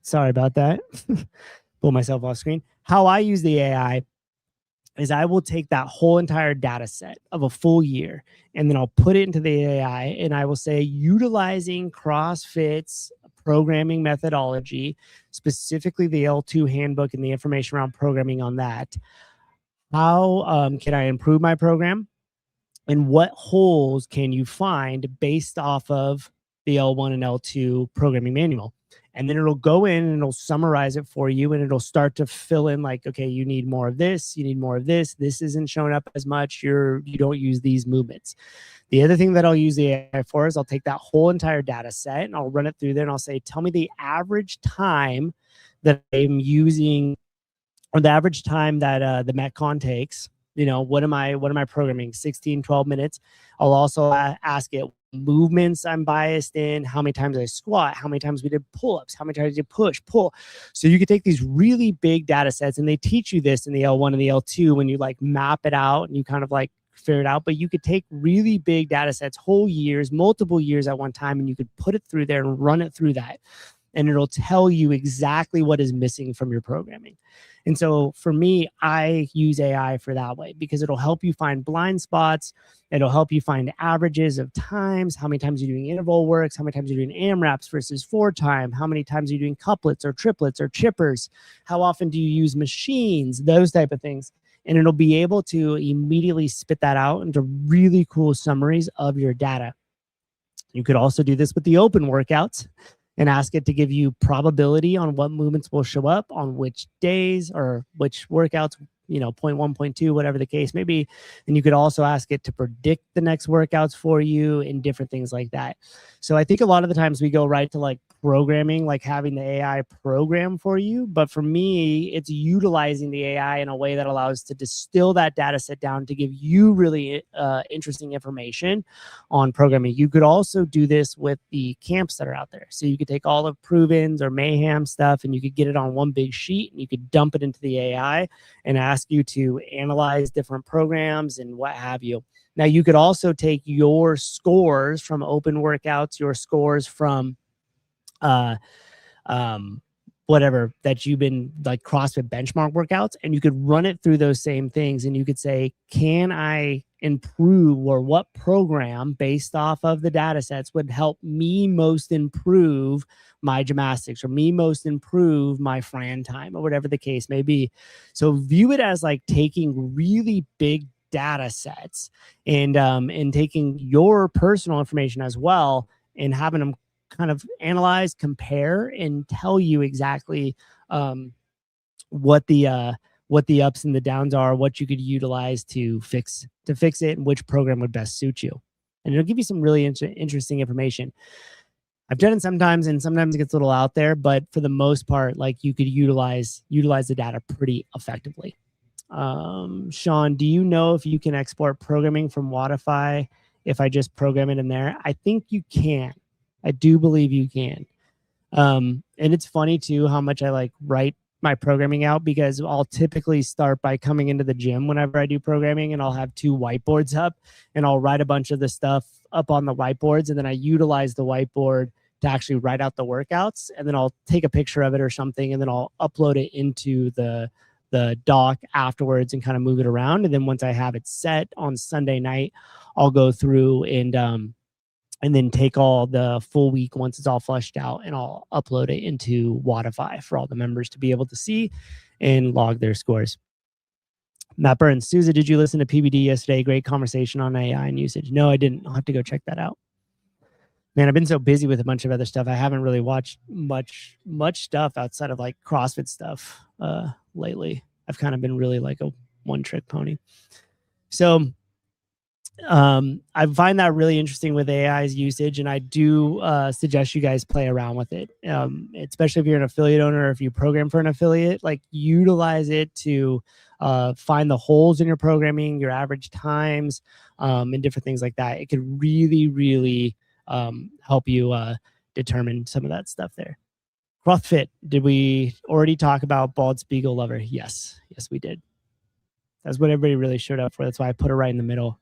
Sorry about that. Pull myself off screen. How I use the AI is I will take that whole entire data set of a full year, and then I'll put it into the AI, and I will say, utilizing CrossFit's programming methodology, specifically the L2 handbook and the information around programming on that, how can I improve my program? And what holes can you find based off of the L1 and L2 programming manual? And then it'll go in and it'll summarize it for you, and it'll start to fill in like, okay, you need more of this, you need more of this. This isn't showing up as much. You don't use these movements. The other thing that I'll use the AI for is I'll take that whole entire data set and I'll run it through there, and I'll say, tell me the average time that I'm using, or the average time that the Metcon takes. You know, what am I programming? 16, 12 minutes. I'll also ask it movements I'm biased in, how many times I squat, how many times we did pull-ups, how many times you push, pull. So you can take these really big data sets, and they teach you this in the L1 and the L2 when you like map it out and you kind of like figure it out. But you could take really big data sets, whole years, multiple years at one time, and you could put it through there and run it through that. and it'll tell you exactly what is missing from your programming. And so for me, I use AI for that way because it'll help you find blind spots. It'll help you find averages of times, how many times you're doing interval works, how many times you're doing AMRAPs versus 4-time, how many times you're doing couplets or triplets or chippers, how often do you use machines, those type of things. And it'll be able to immediately spit that out into really cool summaries of your data. You could also do this with the open workouts and ask it to give you probability on what movements will show up on which days or which workouts, you know, 0.1, 0.2, whatever the case may be. And you could also ask it to predict the next workouts for you and different things like that. So I think a lot of the times we go right to like programming, like having the AI program for you. But for me, it's utilizing the AI in a way that allows to distill that data set down to give you really interesting information on programming. You could also do this with the camps that are out there. So you could take all of Proven's or Mayhem stuff and you could get it on one big sheet and you could dump it into the AI and ask you to analyze different programs and what have you. Now, you could also take your scores from open workouts, your scores from whatever that you've been like CrossFit benchmark workouts, and you could run it through those same things. And you could say, can I improve, or what program based off of the data sets would help me most improve my gymnastics or me most improve my Fran time or whatever the case may be. So view it as like taking really big data sets and taking your personal information as well and having them kind of analyze, compare, and tell you exactly what the ups and the downs are, what you could utilize to fix it, and which program would best suit you. And it'll give you some really interesting information. I've done it sometimes, and sometimes it gets a little out there, but for the most part, like you could utilize the data pretty effectively. Sean, do you know if you can export programming from Wodify if I just program it in there? I think you can. I do believe you can. And it's funny too how much I like write my programming out, because I'll typically start by coming into the gym whenever I do programming, and I'll have 2 whiteboards up and I'll write a bunch of the stuff up on the whiteboards, and then I utilize the whiteboard to actually write out the workouts, and then I'll take a picture of it or something, and then I'll upload it into the doc afterwards and kind of move it around. And then once I have it set on Sunday night, I'll go through and then take all the full week once it's all flushed out, and I'll upload it into Wodify for all the members to be able to see and log their scores. Matt Burns, Souza, did you listen to PBD yesterday? Great conversation on AI and usage. No, I didn't. I'll have to go check that out. Man, I've been so busy with a bunch of other stuff. I haven't really watched much stuff outside of like CrossFit stuff lately. I've kind of been really like a one-trick pony. So I find that really interesting with AI's usage, and I do suggest you guys play around with it, especially if you're an affiliate owner or if you program for an affiliate. Like, utilize it to find the holes in your programming, your average times, and different things like that. It could really, really help you determine some of that stuff there. CrossFit, did we already talk about Bald Spiegel Lover? Yes, we did. That's what everybody really showed up for. That's why I put it right in the middle.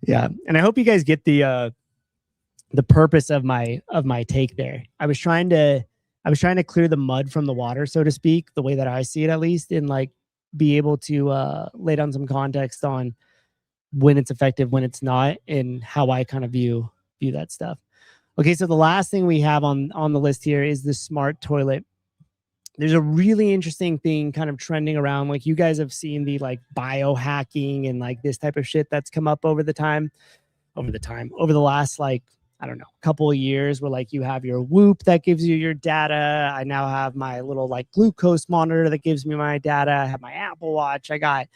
Yeah, and I hope you guys get the purpose of my take there. I was trying to clear the mud from the water, so to speak, the way that I see it, at least, and like be able to lay down some context on when it's effective, when it's not, and how I kind of view that stuff. Okay, so the last thing we have on the list here is the smart toilet. There's a really interesting thing kind of trending around. Like, you guys have seen the like biohacking and like this type of shit that's come up over the last, like, I don't know, couple of years, where like you have your Whoop that gives you your data. I now have my little like glucose monitor that gives me my data. I have my Apple Watch. I got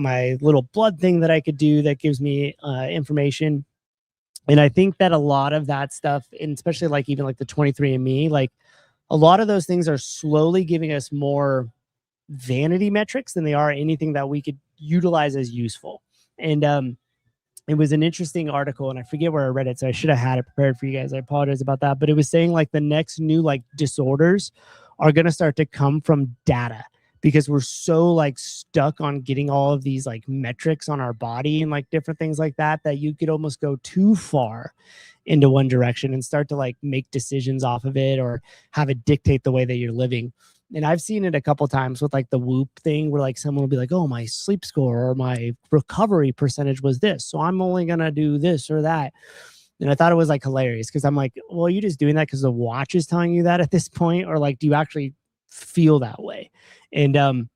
my little blood thing that I could do that gives me information. And I think that a lot of that stuff, and especially like even like the 23andMe, like a lot of those things are slowly giving us more vanity metrics than they are anything that we could utilize as useful. And it was an interesting article, and I forget where I read it, so I should have had it prepared for you guys. I apologize about that. But it was saying like the next new like disorders are going to start to come from data, because we're so like stuck on getting all of these like metrics on our body and like different things like that, that you could almost go too far into one direction and start to like make decisions off of it or have it dictate the way that you're living. And I've seen it a couple times with like the Whoop thing where like someone will be like, oh, my sleep score or my recovery percentage was this, so I'm only going to do this or that. And I thought it was like hilarious because I'm like, well, are you just doing that because the watch is telling you that at this point? Or like, do you actually feel that way? And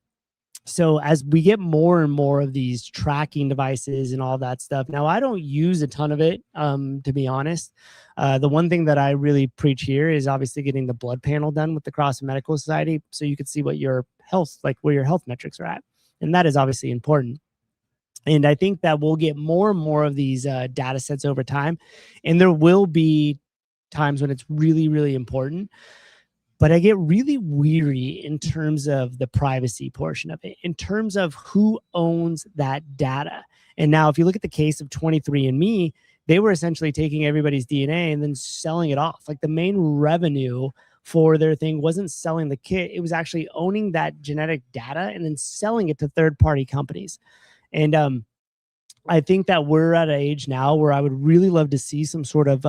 so as we get more and more of these tracking devices and all that stuff, now I don't use a ton of it, to be honest. The one thing that I really preach here is obviously getting the blood panel done with the CrossFit Medical Society, so you can see what your health, like where your health metrics are at, and that is obviously important. And I think that we'll get more and more of these data sets over time, and there will be times when it's really, really important. But I get really weary in terms of the privacy portion of it, in terms of who owns that data. And now, if you look at the case of 23andMe, they were essentially taking everybody's DNA and then selling it off. Like the main revenue for their thing wasn't selling the kit, it was actually owning that genetic data and then selling it to third-party companies. And I think that we're at an age now where I would really love to see some sort of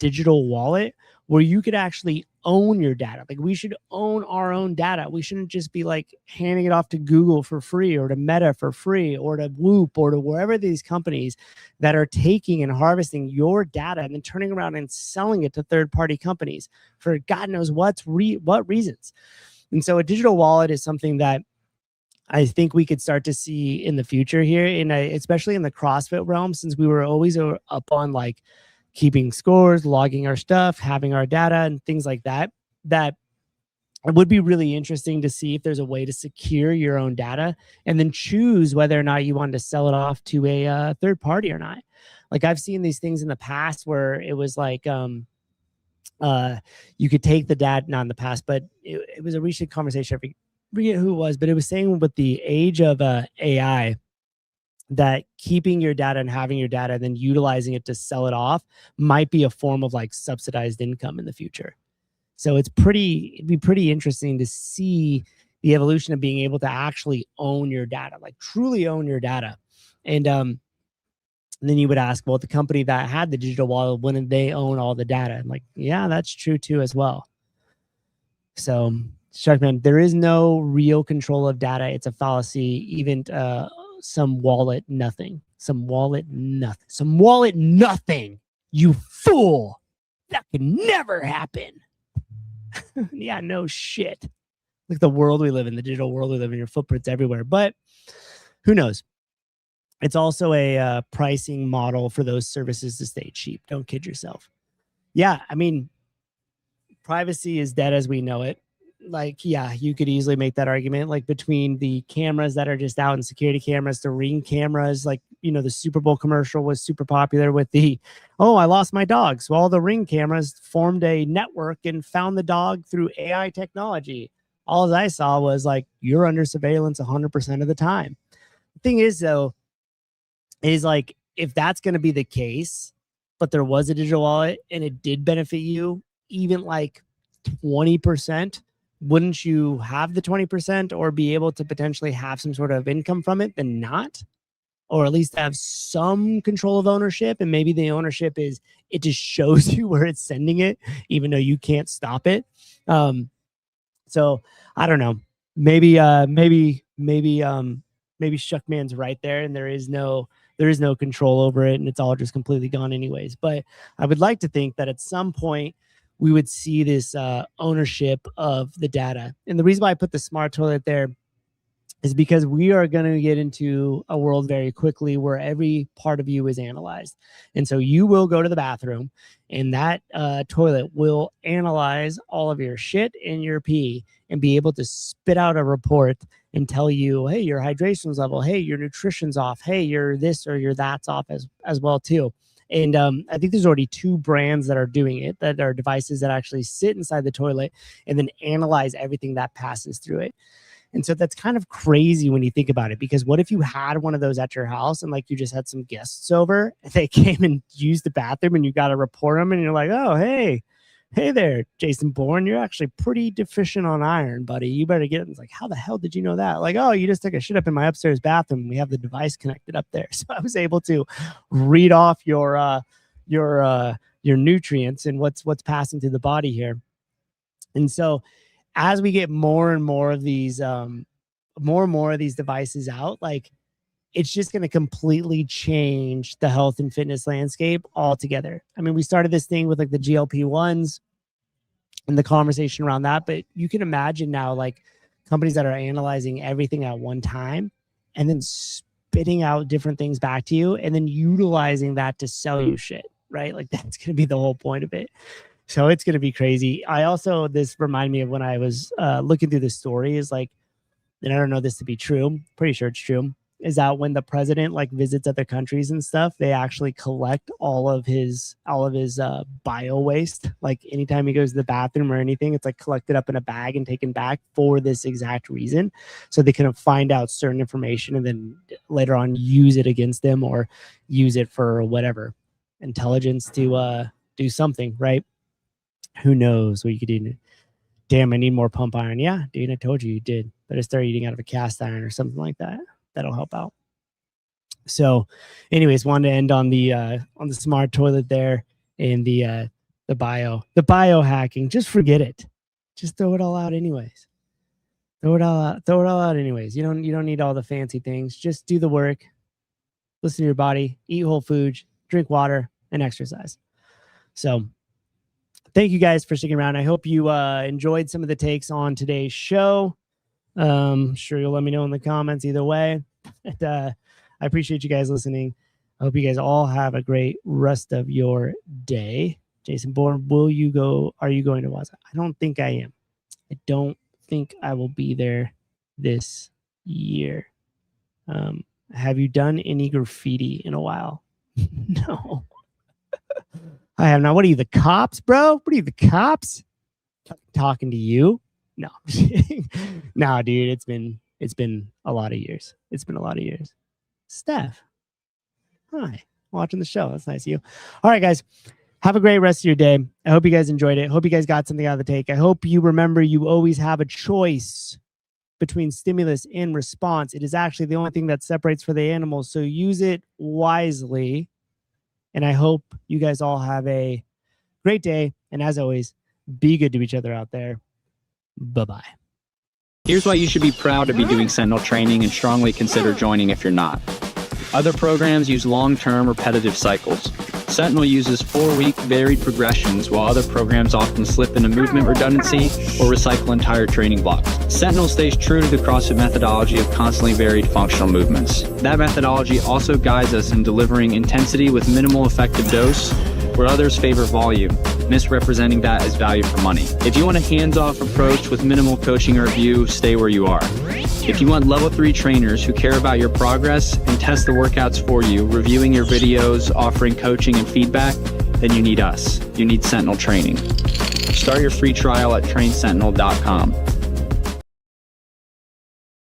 digital wallet where you could actually own your data. Like we should own our own data. We shouldn't just be like handing it off to Google for free or to Meta for free or to Whoop or to wherever these companies that are taking and harvesting your data and then turning around and selling it to third-party companies for God knows what reasons. And so a digital wallet is something that I think we could start to see in the future here, and especially in the CrossFit realm, since we were always up on like keeping scores, logging our stuff, having our data, and things like that. That it would be really interesting to see if there's a way to secure your own data and then choose whether or not you want to sell it off to a third party or not. Like I've seen these things in the past where it was like you could take the data, not in the past, but it was a recent conversation. I forget who it was, but it was saying with the age of AI that keeping your data and having your data and then utilizing it to sell it off might be a form of like subsidized income in the future. So it'd be pretty interesting to see the evolution of being able to actually own your data, like truly own your data. And then you would ask, well, the company that had the digital wallet, wouldn't they own all the data? And like, yeah, that's true too as well. So Sharkman, there is no real control of data. It's a fallacy. Even some wallet, nothing. Some wallet, nothing. Some wallet, nothing. You fool. That could never happen. Yeah, no shit. Look at the world we live in, the digital world we live in, your footprints everywhere. But who knows? It's also a pricing model for those services to stay cheap. Don't kid yourself. Yeah, I mean, privacy is dead as we know it. Like, yeah, you could easily make that argument, like between the cameras that are just out and security cameras, the Ring cameras, like, you know, the Super Bowl commercial was super popular with the, oh, I lost my dog. So all the Ring cameras formed a network and found the dog through AI technology. All I saw was like, you're under surveillance 100% of the time. The thing is, though, is like, if that's going to be the case, but there was a digital wallet and it did benefit you, even like 20%, wouldn't you have the 20% or be able to potentially have some sort of income from it than not? Or at least have some control of ownership. And maybe the ownership is it just shows you where it's sending it, even though you can't stop it. So I don't know. Maybe Shuckman's right there, and there is no control over it, and it's all just completely gone anyways. But I would like to think that at some point we would see this ownership of the data. And the reason why I put the smart toilet there is because we are going to get into a world very quickly where every part of you is analyzed. And so you will go to the bathroom and that toilet will analyze all of your shit and your pee and be able to spit out a report and tell you, hey, your hydration's level, hey, your nutrition's off, hey, your this or your that's off as well too. And I think there's already 2 brands that are doing it, that are devices that actually sit inside the toilet and then analyze everything that passes through it. And so that's kind of crazy when you think about it, because what if you had one of those at your house and like you just had some guests over and they came and used the bathroom and you got to report them and you're like, oh, hey there, Jason Bourne, you're actually pretty deficient on iron, buddy. You better get it. It's like, how the hell did you know that? Like, oh, you just took a shit up in my upstairs bathroom and we have the device connected up there. So I was able to read off your your nutrients and what's passing through the body here. And so as we get more and more of these devices out, like, it's just going to completely change the health and fitness landscape altogether. I mean, we started this thing with like the GLP-1s and the conversation around that, but you can imagine now, like, companies that are analyzing everything at one time and then spitting out different things back to you and then utilizing that to sell you shit, right? Like, that's going to be the whole point of it. So it's going to be crazy. This reminded me of when I was looking through the story, is like, and I don't know this to be true, pretty sure it's true, is that when the president like visits other countries and stuff, they actually collect all of his bio waste. Like, anytime he goes to the bathroom or anything, it's like collected up in a bag and taken back for this exact reason. So they can find out certain information and then later on use it against them or use it for whatever, intelligence to do something, right? Who knows what you could do. Damn, I need more pump iron. Yeah, dude, I told you did. Better start eating out of a cast iron or something like that. That'll help out. So anyways, wanted to end on the smart toilet there and the biohacking. Just forget it. Just throw it all out anyways. Throw it all out anyways. You don't need all the fancy things. Just do the work. Listen to your body, eat whole foods, drink water, and exercise. So thank you guys for sticking around. I hope you enjoyed some of the takes on today's show. Sure, you'll let me know in the comments either way. And, I appreciate you guys listening. I hope you guys all have a great rest of your day. Jason Bourne, are you going to Waza? I don't think I am. I don't think I will be there this year. Have you done any graffiti in a while? No. I have not. What are you, the cops, bro? What are you, the cops? Talking to you? No. No, dude, it's been a lot of years. It's been a lot of years. Steph, hi. Watching the show. That's nice of you. All right, guys. Have a great rest of your day. I hope you guys enjoyed it. Hope you guys got something out of the take. I hope you remember you always have a choice between stimulus and response. It is actually the only thing that separates for the animals. So use it wisely. And I hope you guys all have a great day. And as always, be good to each other out there. Bye-bye. Here's why you should be proud to be doing Sentinel training and strongly consider joining if you're not. Other programs use long-term repetitive cycles. Sentinel uses 4-week varied progressions, while other programs often slip into movement redundancy or recycle entire training blocks. Sentinel stays true to the CrossFit methodology of constantly varied functional movements. That methodology also guides us in delivering intensity with minimal effective dose, where others favor volume, misrepresenting that as value for money. If you want a hands-off approach with minimal coaching or review, stay where you are. If you want level 3 trainers who care about your progress and test the workouts for you, reviewing your videos, offering coaching and feedback, then you need us. You need Sentinel Training. Start your free trial at trainsentinel.com.